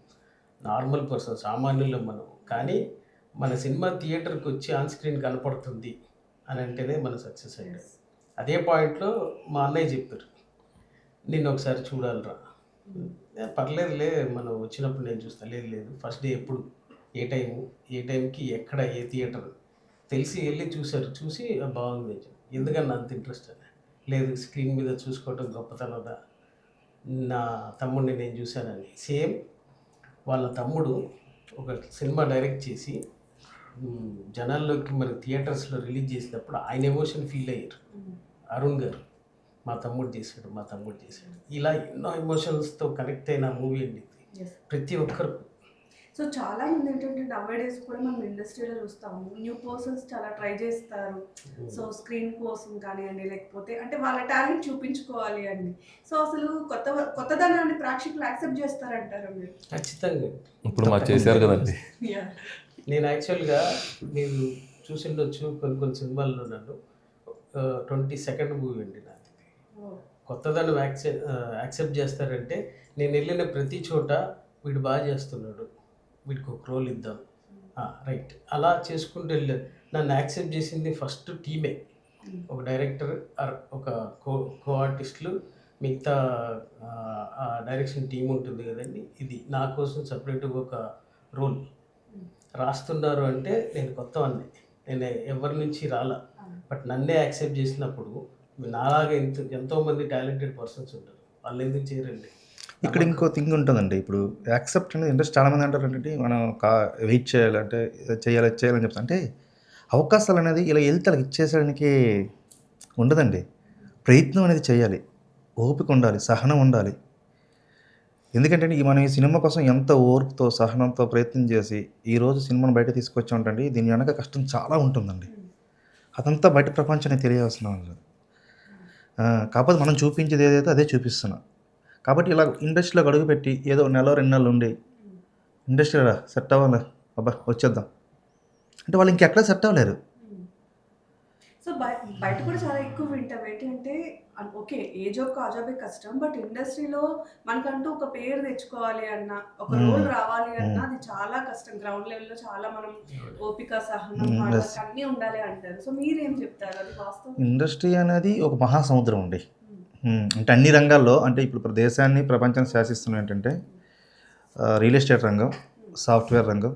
నార్మల్ పర్సన్, సామాన్యులం మనం, కానీ మన సినిమా థియేటర్కి వచ్చి ఆన్ స్క్రీన్ కనపడుతుంది అని అంటేనే మన సక్సెస్ అయ్యాడు. అదే పాయింట్లో మా అన్నయ్య చెప్పారు, నిన్ను ఒకసారి చూడాలిరా. పర్లేదులే, మనం వచ్చినప్పుడు నేను చూస్తాను. లేదు ఫస్ట్ డే ఎప్పుడు, ఏ టైంకి, ఎక్కడ, ఏ థియేటర్ తెలిసి వెళ్ళి చూశారు. చూసి బాగుంది, ఎందుకన్నా అంత ఇంట్రెస్ట్ అని. లేదు, స్క్రీన్ మీద చూసుకోవటం గొప్పతనదా, నా తమ్ముడిని నేను చూశానని. సేమ్ వాళ్ళ తమ్ముడు ఒక సినిమా డైరెక్ట్ చేసి జనాల్లోకి మన థియేటర్స్లో రిలీజ్ చేసినప్పుడు ఆయన ఎమోషన్ ఫీల్ అయ్యారు. అరుణ్ గారు, మా తమ్ముడు చేశాడు. ఇలా ఎన్నో ఎమోషన్స్తో కనెక్ట్ అయిన మూవీ అండి ప్రతి ఒక్కరు. సో చాలా మంది ఏంటంటే నవ్వేడేస్ కూడా మనం ఇండస్ట్రీలో చూస్తాము, న్యూ పర్సన్స్ చాలా ట్రై చేస్తారు. సో స్క్రీన్ కోసం కానివ్వండి, లేకపోతే అంటే వాళ్ళ టాలెంట్ చూపించుకోవాలి అండి. సో అసలు కొత్తదనాన్ని ప్రేక్షకులు యాక్సెప్ట్ చేస్తారంటారు మీరు? ఖచ్చితంగా. ఇప్పుడు మా చేశారు కదండి. నేను యాక్చువల్గా మీరు చూసిండొచ్చు కొన్ని సినిమాల్లో, నన్ను 22nd మూవీ అండి నాది. కొత్తదనం యాక్సెప్ట్ చేస్తారంటే నేను వెళ్ళిన ప్రతి చోట వీడు బాగా చేస్తున్నాడు, వీడికి ఒక రోల్ ఇద్దాం, రైట్, అలా చేసుకుంటూ వెళ్ళారు. నన్ను యాక్సెప్ట్ చేసింది ఫస్ట్ టీమే, ఒక డైరెక్టర్, ఒక కో ఆర్టిస్టులు, మిగతా డైరెక్షన్ టీం ఉంటుంది కదండి. ఇది నా కోసం సపరేట్గా ఒక రోల్ రాస్తున్నారు అంటే నేను కొత్తవన్నీ, నేను ఎవరి నుంచి రాలా, బట్ నన్నే యాక్సెప్ట్ చేసినప్పుడు నాలాగా ఎంతోమంది టాలెంటెడ్ పర్సన్స్ ఉంటారు, వాళ్ళు ఎందుకు చేయరండి. ఇక్కడ ఇంకో థింగ్ ఉంటుందండి. ఇప్పుడు యాక్సెప్ట్ అనేది ఇంట్రెస్ట్ చాలామంది అంటారు ఏంటంటే మనం వెయిట్ చేయాలంటే చేయాలని చెప్తా, అంటే అవకాశాలు అనేది ఇలా వెళ్తే అలా ఇచ్చేసడానికి ఉండదండి. ప్రయత్నం అనేది చేయాలి, ఓపిక ఉండాలి, సహనం ఉండాలి. ఎందుకంటే మనం ఈ సినిమా కోసం ఎంత ఓర్పుతో సహనంతో ప్రయత్నం చేసి ఈరోజు సినిమాను బయట తీసుకొచ్చామంటండి, దీని వెనక కష్టం చాలా ఉంటుందండి. అదంతా బయట ప్రపంచానికి తెలియాల్సిన వాళ్ళు. కాకపోతే మనం చూపించేది ఏదైతే అదే చూపిస్తున్నాం. కాబట్టి ఇలా ఇండస్ట్రీలోకి అడుగుపెట్టి ఏదో 1 నెల 2 నెలలు ఉండి ఇండస్ట్రీలో సెట్ అవ్వాలి, అబ్బా వచ్చేద్దాం అంటే వాళ్ళు ఇంకెక్కడ సెట్ అవ్వలేరు. సో బయట కూడా చాలా ఎక్కువ వింటాం ఏంటంటే, ఓకే ఏ జాబ్ ఆ జాబే కష్టం, బట్ ఇండస్ట్రీలో మనకంటూ ఒక పేరు తెచ్చుకోవాలి అన్న, ఒక రోల్ రావాలి అన్న, అది చాలా కష్టం. గ్రౌండ్ లెవెల్లో చాలా మనం ఓపిక, సహనం, అన్నీ ఉండాలి అంటారు. సో మీరేం చెప్తారు, అది వాస్తవం? ఇండస్ట్రీ అనేది ఒక మహాసముద్రం అండి. అంటే అన్ని రంగాల్లో, అంటే ఇప్పుడు దేశాన్ని ప్రపంచాన్ని శాసిస్తున్న ఏంటంటే రియల్ ఎస్టేట్ రంగం, సాఫ్ట్వేర్ రంగం,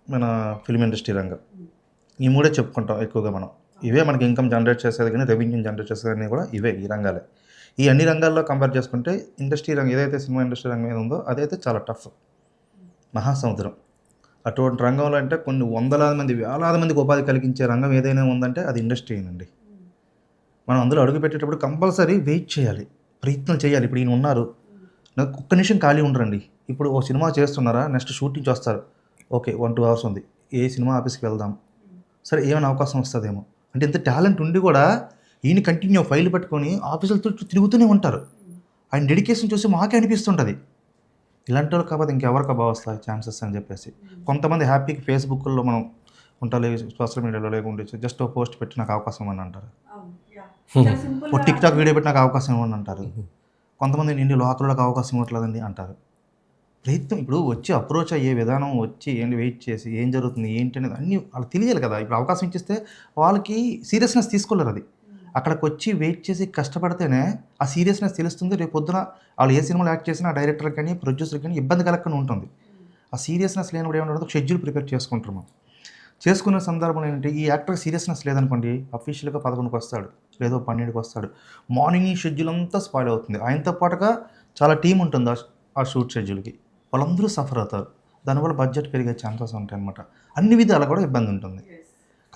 మన ఫిల్మ్ ఇండస్ట్రీ రంగం, ఈ మూడే చెప్పుకుంటాం ఎక్కువగా మనం. ఇవే మనకి ఇన్కమ్ జనరేట్ చేసేది, కానీ రెవెన్యూ జనరేట్ చేసేది కూడా ఇవే, ఈ రంగాలే. ఈ అన్ని రంగాల్లో కంపేర్ చేసుకుంటే ఇండస్ట్రీ రంగం ఏదైతే సినిమా ఇండస్ట్రీ రంగం ఏదో ఉందో అదైతే చాలా టఫ్, మహాసముద్రం. అటువంటి రంగంలో అంటే కొన్ని వందలాది మంది, వేలాది మందికి ఉపాధి కలిగించే రంగం ఏదైనా ఉందంటే అది ఇండస్ట్రీనండి. మనం అందులో అడుగు పెట్టేటప్పుడు కంపల్సరీ వెయిట్ చేయాలి, ప్రయత్నం చేయాలి. ఇప్పుడు ఈయన ఉన్నారు, నాకు ఒక్క నిమిషం ఖాళీ ఉండరండి. ఇప్పుడు ఓ సినిమా చేస్తున్నారా, నెక్స్ట్ షూటింగ్ వస్తారు, ఓకే 1-2 hours ఉంది, ఏ సినిమా ఆఫీస్కి వెళ్దాం, సరే ఏమైనా అవకాశం వస్తుందేమో అంటే ఇంత టాలెంట్ ఉండి కూడా ఈయన కంటిన్యూ ఫైల్ పట్టుకొని ఆఫీసులతో తిరుగుతూనే ఉంటారు. ఆయన డెడికేషన్ చూసి మాకే అనిపిస్తుంటుంది, ఇలాంటి వాళ్ళు కాకపోతే ఇంకెవరికి బాగా వస్తాయి ఛాన్సెస్ అని చెప్పేసి. కొంతమంది హ్యాపీకి ఫేస్బుక్లో మనం ఉంటారు, సోషల్ మీడియాలో లేకుంటే జస్ట్ పోస్ట్ పెట్టి నాకు అవకాశం ఇవ్వని అంటారు, ఓ టిక్టాక్ వీడియో పెట్టి నాకు అవకాశం ఇవ్వని అంటారు. కొంతమంది నిండి లోకల్లోకి అవకాశం ఇవ్వట్లేదండి అంటారు. ప్రయత్నం ఇప్పుడు వచ్చి అప్రోచ్ అయ్యే విధానం, వచ్చి ఏంటి వెయిట్ చేసి ఏం జరుగుతుంది ఏంటి అనేది అన్నీ వాళ్ళకి తెలియాలి కదా. ఇప్పుడు అవకాశం ఇచ్చేస్తే వాళ్ళకి సీరియస్నెస్ తీసుకోలేరు. అది అక్కడికి వచ్చి వెయిట్ చేసి కష్టపడితేనే ఆ సీరియస్నెస్ తెలుస్తుంది. రేపు పొద్దున వాళ్ళు ఏ సినిమాలో యాక్ట్ చేసినా డైరెక్టర్ కానీ ప్రొడ్యూసర్ కానీ ఇబ్బంది కలగకుండా ఉంటుంది. ఆ సీరియస్నెస్ లేనిప్పుడు ఏమన్నా షెడ్యూల్ ప్రిపేర్ చేసుకుంటారు మనం. చేసుకునే సందర్భం ఏంటంటే ఈ యాక్టర్ సీరియస్నెస్ లేదనుకోండి, అఫీషియల్గా 11కి వస్తాడు, లేదో 12కి వస్తాడు, మార్నింగ్ ఈ షెడ్యూల్ అంతా స్పాయిల్ అవుతుంది. ఆయనతో పాటుగా చాలా టీం ఉంటుంది ఆ షూట్ షెడ్యూల్కి, వాళ్ళందరూ సఫర్ అవుతారు. దానివల్ల బడ్జెట్ పెరిగే ఛాన్సెస్ ఉంటాయి అనమాట. అన్ని విధాలు కూడా ఇబ్బంది ఉంటుంది.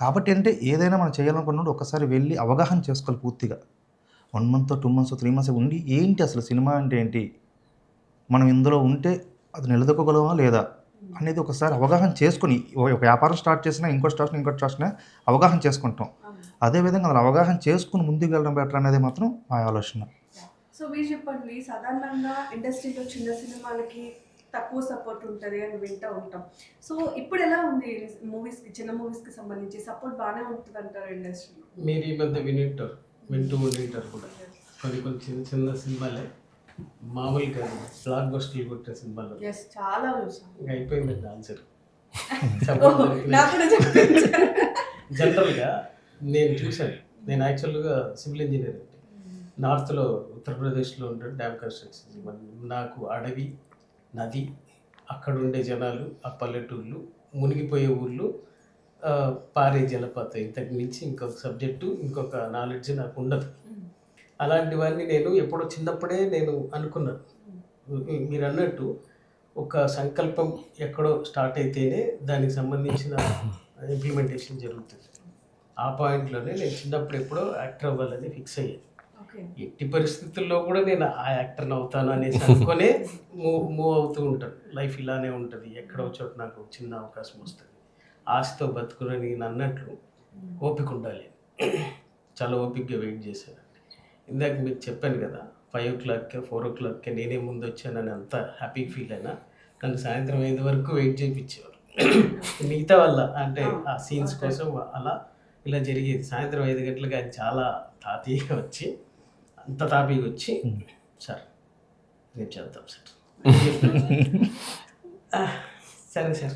కాబట్టి అంటే ఏదైనా మనం చేయాలనుకున్నప్పుడు ఒకసారి వెళ్ళి అవగాహన చేసుకోవాలి పూర్తిగా. 1 month 2 months 3 months ఉండి ఏంటి అసలు సినిమా అంటే ఏంటి, మనం ఇందులో ఉంటే అది నిలదొక్కగలమా లేదా అనేది ఒకసారి అవగాహన చేసుకుని, ఒక వ్యాపారం స్టార్ట్ చేసినా ఇంకో స్టార్ట్ అవగాహన చేసుకుంటాం. అదేవిధంగా అలా అవగాహన చేసుకుని ముందుకు వెళ్ళడం బెటర్ అనేది మాత్రం మా ఆలోచన. సో మీరు చెప్పండి, సాధారణంగా ఇండస్ట్రీలో చిన్న సినిమాలకి తక్కువ సపోర్ట్ ఉంటుంది అని వింటూ ఉంటాం. సో ఇప్పుడు ఎలా ఉంది మూవీస్కి, చిన్న మూవీస్కి సంబంధించి సపోర్ట్ బాగానే ఉంటుంది అంటారు ఇండస్ట్రీలో? మీరు ఈ మధ్య వింటూ ఉండింటారు కూడా. కొన్ని చిన్న సినిమాలే మామూలుగా బ్లాక్ బస్టర్లు కొట్టే సినిమాలు చాలా చూసాం. ఇంకా అయిపోయిందండి ఆన్సర్. నాకు కూడా చెప్పండి. జనరల్గా నేను చూశాను. నేను యాక్చువల్గా సివిల్ ఇంజనీర్ అండి. నార్త్లో ఉత్తరప్రదేశ్లో ఉండే డ్యామ్ కన్స్ట్రక్షన్. నాకు అడవి, నది, అక్కడ ఉండే జనాలు, ఆ పల్లెటూళ్ళు, మునిగిపోయే ఊళ్ళు, పారే జలపాతం, ఇంతకు మించి ఇంకొక సబ్జెక్టు, ఇంకొక నాలెడ్జ్ నాకు ఉండదు. అలాంటివన్నీ నేను ఎప్పుడో చిన్నప్పుడే నేను అనుకున్నాను. మీరు అన్నట్టు ఒక సంకల్పం ఎక్కడో స్టార్ట్ అయితేనే దానికి సంబంధించిన ఇంప్లిమెంటేషన్ జరుగుతుంది. ఆ పాయింట్లోనే నేను చిన్నప్పుడు ఎప్పుడో యాక్టర్ అవ్వాలని ఫిక్స్ అయ్యాను. ఎట్టి పరిస్థితుల్లో కూడా నేను ఆ యాక్టర్ని అవుతాను అనేసి అనుకునే మూవ్ అవుతూ ఉంటాను. లైఫ్ ఇలానే ఉంటుంది, ఎక్కడో చోట నాకు చిన్న అవకాశం వస్తుంది. ఆశతో బతుకుని నేను అన్నట్లు ఓపిక ఉండాలి. చాలా ఓపికగా వెయిట్ చేశానండి. ఇందాక మీకు చెప్పాను కదా, 5 o'clock 4 o'clock నేనే ముందు వచ్చానని అంత హ్యాపీ ఫీల్ అయినా నన్ను సాయంత్రం 5 వరకు వెయిట్ చేయించేవారు. మిగతా వల్ల అంటే ఆ సీన్స్ కోసం అలా ఇలా జరిగేది. సాయంత్రం 5 గంటలకు ఆయన చాలా తాతీగా వచ్చి, అంత తాపీగా వచ్చి, సార్ రేపు చేద్దాం సార్, సరే సార్,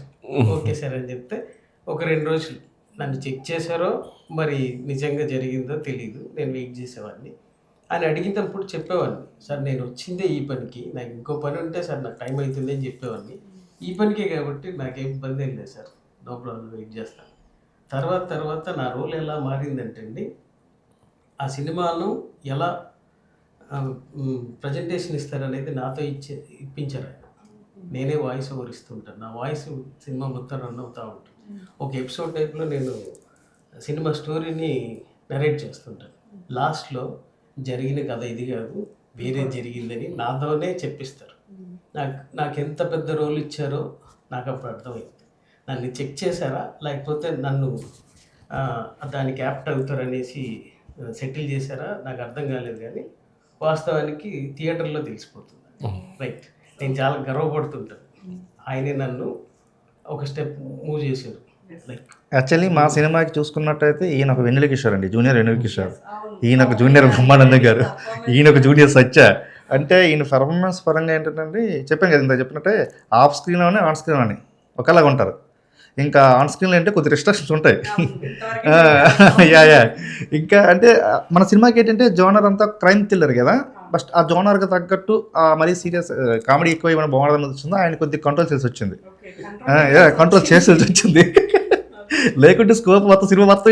ఓకే సార్ అని చెప్తే ఒక 2 రోజులు నన్ను చెక్ చేశారో మరి నిజంగా జరిగిందో తెలీదు. నేను వెయిట్ చేసేవాడిని. ఆయన అడిగినప్పుడు చెప్పేవాడిని, సార్ నేను వచ్చిందే ఈ పనికి, నాకు ఇంకో పని ఉంటే సార్ నాకు టైం అవుతుంది అని చెప్పేవాడిని. ఈ పనికే కాబట్టి నాకేం ఇబ్బంది ఏం లేదు సార్, నో ప్రాబ్లం, వెయిట్ చేస్తాను. తర్వాత నా రోల్ ఎలా మారిందంటే అండి, ఆ సినిమాను ఎలా ప్రజెంటేషన్ ఇస్తారనేది నాతో ఇప్పించారు ఆయన. నేనే వాయిస్ ఓవర్ ఇస్తుంటాను. నా వాయిస్ సినిమా మొత్తం రన్ అవుతూ ఉంటుంది. ఒక ఎపిసోడ్ టైప్లో నేను సినిమా స్టోరీని నరేట్ చేస్తుంటాను. లాస్ట్లో జరిగిన కథ ఇది కాదు, వేరే జరిగిందని నాతోనే చెప్పిస్తారు. నాకు ఎంత పెద్ద రోల్ ఇచ్చారో నాకు అప్పుడు అర్థమైంది. నన్ను చెక్ చేశారా లేకపోతే నన్ను దానికి యాప్ట్ అవుతారనేసి సెటిల్ చేశారా నాకు అర్థం కాలేదు. కానీ వాస్తవానికి థియేటర్లో తెలిసిపోతుంది. రైట్, నేను చాలా గర్వపడుతుంటాను. ఆయనే నన్ను ఒక స్టెప్ మూవ్ చేశారు. లైక్ యాక్చువల్లీ మా సినిమాకి చూసుకున్నట్టయితే ఈయన ఒక వెన్నెల కిషోర్ అండి, జూనియర్ వెన్నెల కిషోర్. ఈయన ఒక జూనియర్ బ్రహ్మానందం గారు, ఈయన ఒక జూనియర్ సత్య. అంటే ఈయన పెర్ఫార్మెన్స్ పరంగా ఏంటంటే చెప్పాను కదా, ఇంత చెప్పినట్టే ఆఫ్ స్క్రీన్లోనే ఆన్ స్క్రీన్ అని ఒకలాగా ఉంటారు. ఇంకా ఆన్ స్క్రీన్లో అంటే కొద్ది రెస్ట్రిక్షన్స్ ఉంటాయి. యా ఇంకా అంటే మన సినిమాకి ఏంటంటే జోనర్ అంతా క్రైమ్ థ్రిల్లర్ కదా, ఫస్ట్ ఆ జోనర్కి తగ్గట్టు మరీ సీరియస్ కామెడీ ఎక్కువ ఏమైనా బాగుండదని వచ్చిందో ఆయన కొద్దిగా కంట్రోల్ చేసి వచ్చింది. కంట్రోల్ చేసి వచ్చింది. లేకుంటే స్కోప్ మొత్తం సినిమా మొత్తం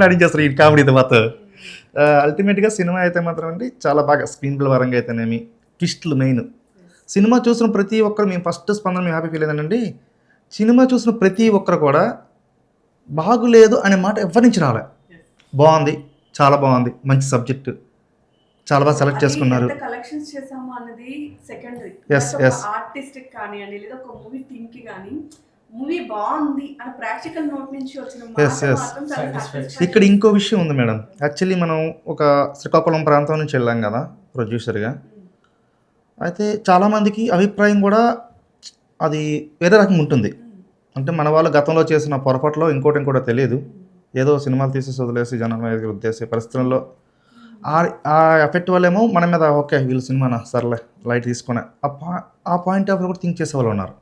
ఆడించేస్తారు ఈ కామెడీతో మొత్తం. అల్టిమేట్గా సినిమా అయితే మాత్రం అండి చాలా బాగా స్క్రీన్ ప్లే పరంగా అయితేనేమి, ట్విస్ట్లు మెయిన్. సినిమా చూసిన ప్రతి ఒక్కరు మేము ఫస్ట్ స్పందన మేము హ్యాపీ ఫీల్ అయిందండి. సినిమా చూసిన ప్రతి ఒక్కరు కూడా బాగులేదు అనే మాట ఎవరి నుంచి రాలే. బాగుంది, చాలా బాగుంది, మంచి సబ్జెక్టు, చాలా బాగా సెలెక్ట్ చేసుకున్నారు. కలెక్షన్స్ చేసాము అన్నది సెకండరీ. ఆర్టిస్టిక్ కానివ్వండి లేదా ఒక మూవీ థీమ్ కి కానీ మూవీ బాగుంది అని ప్రాక్టికల్ నోట్ నుంచి వచ్చిన. ఇక్కడ ఇంకో విషయం ఉంది మేడం. యాక్చువల్లీ మనం ఒక శ్రీకాకుళం ప్రాంతం నుంచి వెళ్ళాం కదా ప్రొడ్యూసర్గా. అయితే చాలామందికి అభిప్రాయం కూడా అది వేరే రకంగా ఉంటుంది. అంటే మన వాళ్ళు గతంలో చేసిన పొరపాట్లో ఇంకోటి తెలియదు, ఏదో సినిమాలు తీసేసి వదిలేసి జనం మీద ఉద్దేశ పరిస్థితుల్లో ఆ ఎఫెక్ట్ వల్లేమో మన మీద ఓకే వీళ్ళు సినిమానా సర్లే లైట్ తీసుకునే ఆ పాయింట్ ఆఫ్ కూడా థింక్ చేసే వాళ్ళు ఉన్నారు.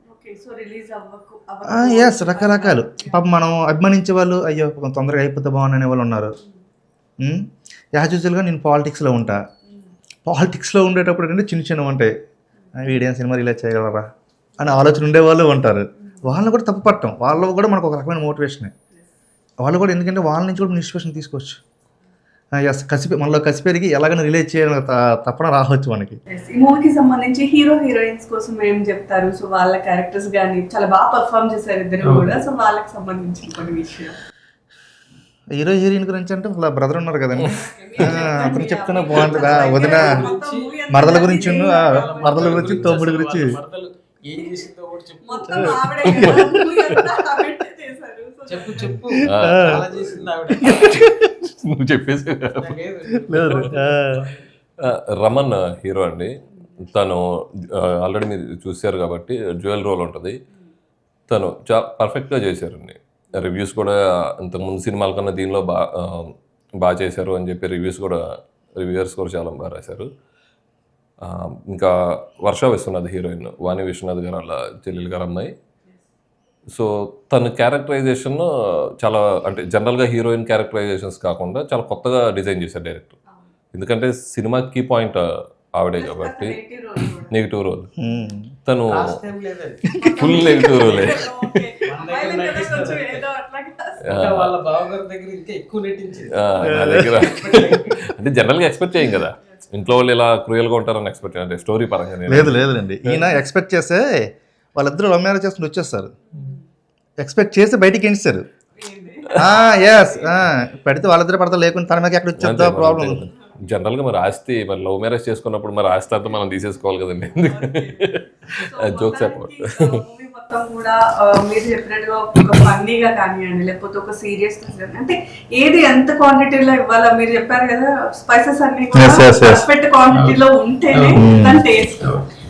ఎస్, రకరకాలు. పాపం మనం అభిమానించే వాళ్ళు అయ్యో తొందరగా అయిపోతే బాగుందనే వాళ్ళు ఉన్నారు. యాజ్ యూజువల్గా నేను పాలిటిక్స్లో ఉంటా. పాలిటిక్స్లో ఉండేటప్పుడు ఏంటంటే చిన్న ఉంటాయి, వీడియో సినిమా రిలీజ్ చేయగలరా అని ఆలోచన ఉండేవాళ్ళు ఉంటారు. వాళ్ళని కూడా తప్పు పట్టం, వాళ్ళు కూడా మనకు ఒక రకమైన మోటివేషనే. వాళ్ళు కూడా ఎందుకంటే వాళ్ళ నుంచి కూడా ఇన్స్పిరేషన్ తీసుకోవచ్చు. ఎస్ మనలో కసి పెరిగి ఎలాగైనా రిలేట్ చేయడం తప్పన రావచ్చు మనకి. ఈ మూవీకి సంబంధించి హీరో హీరోయిన్స్ కోసం ఏం చెప్తారు? సో వాళ్ళ క్యారెక్టర్స్ కానీ చాలా బాగా పర్ఫామ్ చేశారు ఇద్దరు కూడా. సో వాళ్ళకి సంబంధించి కొన్ని విషయం హీరో హీరోయిన్ గురించి అంటే వాళ్ళ బ్రదర్ ఉన్నారు కదండి, అతను చెప్తున్నా బాగుంటుందా వదిన మరదల గురించి మరదల గురించి తమ్ముడి గురించి మరదలు ఏం చేసిందో కూడా చెప్పు. మొత్తం ఆవిడే కదా, movie అంతా ఆవిడే చేశారు. So చెప్పు చెప్పు చాలా చేసింది ఆవిడ. నువ్వు చెప్పేసి. లేదు. రమన్ హీరో అండి. తను ఆల్రెడీ మీరు చూశారు కాబట్టి డ్యూయల్ రోల్ ఉంటుంది. తను చాలా పర్ఫెక్ట్గా చేశారండి. రివ్యూస్ కూడా ఇంతకుముందు సినిమాల కన్నా దీనిలో బాగా చేశారు అని చెప్పి రివ్యూయర్స్ కూడా చాలా బాగా రాశారు. ఇంకా వర్ష విశ్వనాథ్ హీరోయిన్, వాణి విశ్వనాథ్ గారు వాళ్ళ చెల్లెలు గారు అమ్మాయి. సో తన క్యారెక్టరైజేషన్ చాలా అంటే జనరల్గా హీరోయిన్ క్యారెక్టరైజేషన్స్ కాకుండా చాలా కొత్తగా డిజైన్ చేశారు డైరెక్టర్. ఎందుకంటే సినిమా కీ పాయింట్ ఆవిడే కాబట్టి creative role కూడా. Negative role. తను లాస్ట్ టైం లేదండి, ఫుల్ నెగిటివ్ రోలే. Okay. అమ్మాయిలు కదా కొంచెం ఏదో అట్లాగే ఇంకా వాళ్ళ బావగారి దగ్గర ఇంకా ఎక్కువ నటించింది. నా దగ్గర అంటే జనరల్గా ఎక్స్పెక్ట్ చేయం కదా, ఇంట్లో వాళ్ళు ఇలా క్రూయల్గా ఉంటారని ఎక్స్పెక్ట్ అంటే స్టోరీ పరంగా లేదులేండి. ఈయన ఎక్స్పెక్ట్ చేస్తే వాళ్ళిద్దరూ లవ్ మ్యారేజ్ చేసుకుని వచ్చేస్తారు. ఎక్స్పెక్ట్ చేసి బయటికి ఎండిస్తారు. ఎస్ పెడితే వాళ్ళిద్దరు పడతా లేకుండా తన మీద ఎక్కడ వచ్చేద్దా ప్రాబ్లం. జనరల్గా మరి ఆస్తి మరి లవ్ మ్యారేజ్ చేసుకున్నప్పుడు మరి ఆస్తి అంతా మనం తీసేసుకోవాలి కదండి. జోక్స్ మూవీ మొత్తం కూడా మీరు చెప్పినట్టుగా ఒక ఫన్నీగా కానివ్వండి లేకపోతే ఒక సీరియస్ అంటే ఏది ఎంత క్వాంటిటీలో ఇవ్వాలా మీరు చెప్పారు కదా, స్పైసెస్ అన్ని కూడా పర్ఫెక్ట్ క్వాంటిటీలో ఉంటేనే దాని టేస్ట్.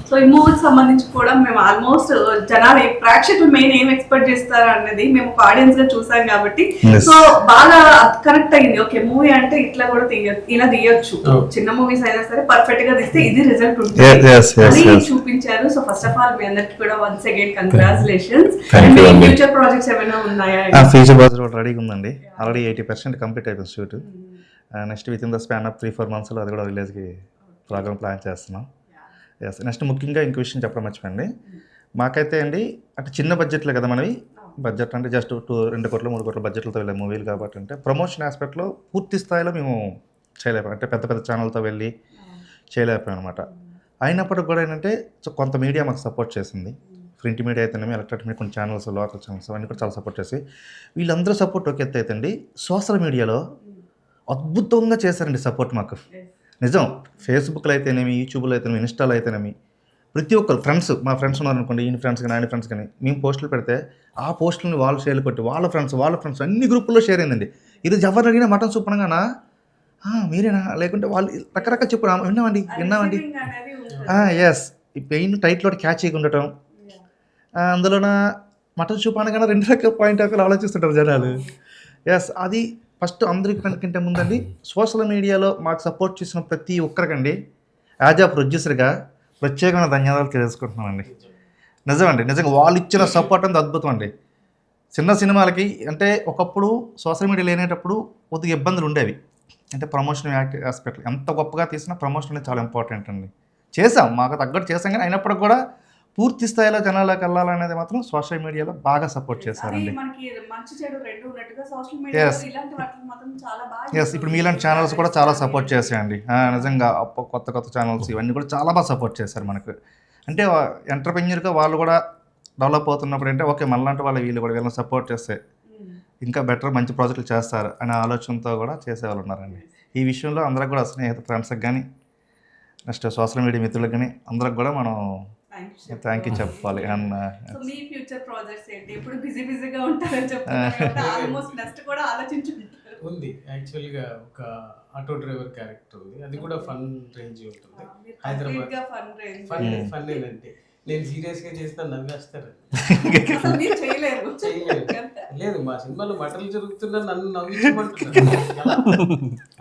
సో ఈ మూవీకి సంబంధించి కూడా మేము ఆల్మోస్ట్ జనాలు ప్రేక్షకులు మెయిన్ ఏం ఎక్స్పెక్ట్ చేస్తారు అన్నది మేము ఆడియన్స్ గా చూసాం కాబట్టి సో బాగా కనెక్ట్ అయింది. ఓకే మూవీ అంటే ఇట్లా కూడా ఇలా తీయొచ్చు, చిన్న మూవీస్ అయినా సరే పర్ఫెక్ట్ గా తీస్తే ఇది రిజల్ట్ ఉంటుంది చూపించారు. సో ఫస్ట్ ఆఫ్ ఆల్ మీ అందరికి కూడా once again congratulations. Future projects ఏమైనా ఉన్నాయా? ఫ్యూచర్ ప్రాజెక్ట్ రెడీగా ఉందండి. ఆల్రెడీ 80% కంప్లీట్ అయిపోయింది shoot. Next with in the span of 3-4 monthsలో అది కూడా రిలీజ్కి ప్రోగ్రామ్ ప్లాన్ చేస్తున్నాం. ఎస్ నెక్స్ట్ ముఖ్యంగా ఇంకో విషయం చెప్పడం మర్చిపోయింది. మాకైతే అండి అంటే చిన్న బడ్జెట్లే కదా మనవి, బడ్జెట్ అంటే జస్ట్ 2 కోట్ల 3 కోట్ల బడ్జెట్లతో వెళ్ళే మూవీలు కాబట్టి అంటే ప్రమోషన్ ఆస్పెక్ట్లో పూర్తి స్థాయిలో మేము చేయలేకపోయాం. అంటే పెద్ద పెద్ద ఛానల్తో వెళ్ళి చేయలేకపోయాం అనమాట. అయినప్పటికి కూడా ఏంటంటే కొంత మీడియా మాకు సపోర్ట్ చేసింది. ప్రింట్ మీడియా అయితేనేమి, ఎలక్ట్రానిక్ మీడియా, కొన్ని ఛానల్స్, లోకల్ ఛానల్స్ అవన్నీ కూడా చాలా సపోర్ట్ చేసి వీళ్ళందరూ సపోర్ట్ ఒక ఎత్తు అయితే అండి, సోషల్ మీడియాలో అద్భుతంగా చేశారండి సపోర్ట్ మాకు. నిజం. ఫేస్బుక్లో అయితేనేమి, యూట్యూబ్లో అయితేనేమి, ఇన్స్టాలో అయితేనేమి ప్రతి ఒక్కరు మా ఫ్రెండ్స్ ఉన్నారనుకోండి, ఈయన ఫ్రెండ్స్ కానీ ఆయన ఫ్రెండ్స్ కానీ మేము పోస్టులు పెడితే ఆ పోస్టులని వాళ్ళు షేర్లు కొట్టి వాళ్ళ ఫ్రెండ్స్ అన్ని గ్రూపుల్లో షేర్ అయిందండి. ఈరోజు ఎవరు అడిగినా మటన్ సూప్ అనగానా మీరేనా, లేకుంటే వాళ్ళు రకరకాల చెప్పు విన్నామండి. ఎస్ ఈ పెయిన్ టైట్లో క్యాచ్ చేయకుండా ఉండటం, అందులోన మటన్ సూప్ అనగానే 2 రకాల పాయింట్ ఆఫ్ వ్యూ ఆలోచిస్తుంటారు జనాలు. ఎస్ అది ఫస్ట్ అందరికంటే ముందండి సోషల్ మీడియాలో మాకు సపోర్ట్ చేసిన ప్రతి ఒక్కరికండి యాజ్ ఆ ప్రొడ్యూసర్గా ప్రత్యేకమైన ధన్యవాదాలు తెలియజేసుకుంటున్నామండి. నిజంగా వాళ్ళు ఇచ్చిన సపోర్ట్ అంత అద్భుతం అండి. చిన్న సినిమాలకి అంటే ఒకప్పుడు సోషల్ మీడియా లేనేటప్పుడు కొద్దిగా ఇబ్బందులు ఉండేవి. అంటే ప్రమోషన్ ఆస్పెక్ట్ ఎంత గొప్పగా తీసినా ప్రమోషన్ అనేది చాలా ఇంపార్టెంట్ అండి. చేసాం, మాకు తగ్గట్టు చేసాం, కానీ అయినప్పటికి కూడా పూర్తి స్థాయిలో జనాల్లోకి వెళ్ళాలనేది మాత్రం సోషల్ మీడియాలో బాగా సపోర్ట్ చేస్తారండి. ఎస్ ఇప్పుడు మీలాంటి ఛానల్స్ కూడా చాలా సపోర్ట్ చేసాయండి. నిజంగా కొత్త ఛానల్స్ ఇవన్నీ కూడా చాలా బాగా సపోర్ట్ చేశారు మనకు. అంటే ఎంటర్ప్రెన్యూర్గా వాళ్ళు కూడా డెవలప్ అవుతున్నప్పుడు అంటే ఓకే మనలాంటి వీళ్ళు కూడా వీళ్ళని సపోర్ట్ చేస్తే ఇంకా బెటర్ మంచి ప్రాజెక్టులు చేస్తారు అనే ఆలోచనతో కూడా చేసేవాళ్ళు ఉన్నారండి. ఈ విషయంలో అందరికి కూడా ఫ్రెండ్స్కి కానీ నెక్స్ట్ సోషల్ మీడియా మిత్రులకు కానీ అందరికి కూడా మనం థ్యాంక్ యూ చెప్పాలి. మీ ఫ్యూచర్ ప్రాజెక్ట్స్ ఏంటి? ఇప్పుడు బిజీగా ఉంటారని చెప్తున్నారు, ఆల్మోస్ట్ నెక్స్ట్ కూడా ఆలోచించుకుంటారు. ఉంది యాక్చువల్గా ఒక ఆటో డ్రైవర్ క్యారెక్టర్ ఉంది, అది కూడా ఫన్ రేంజ్ ఉంటుంది. హైదరాబాద్ ఫన్ ఏంటంటే నేను సీరియస్గా చేసినా నవ్వేస్తారు. లేదు మా సినిమాలో మటలు జరుగుతున్నా నన్ను నవ్వించమంటున్నారు.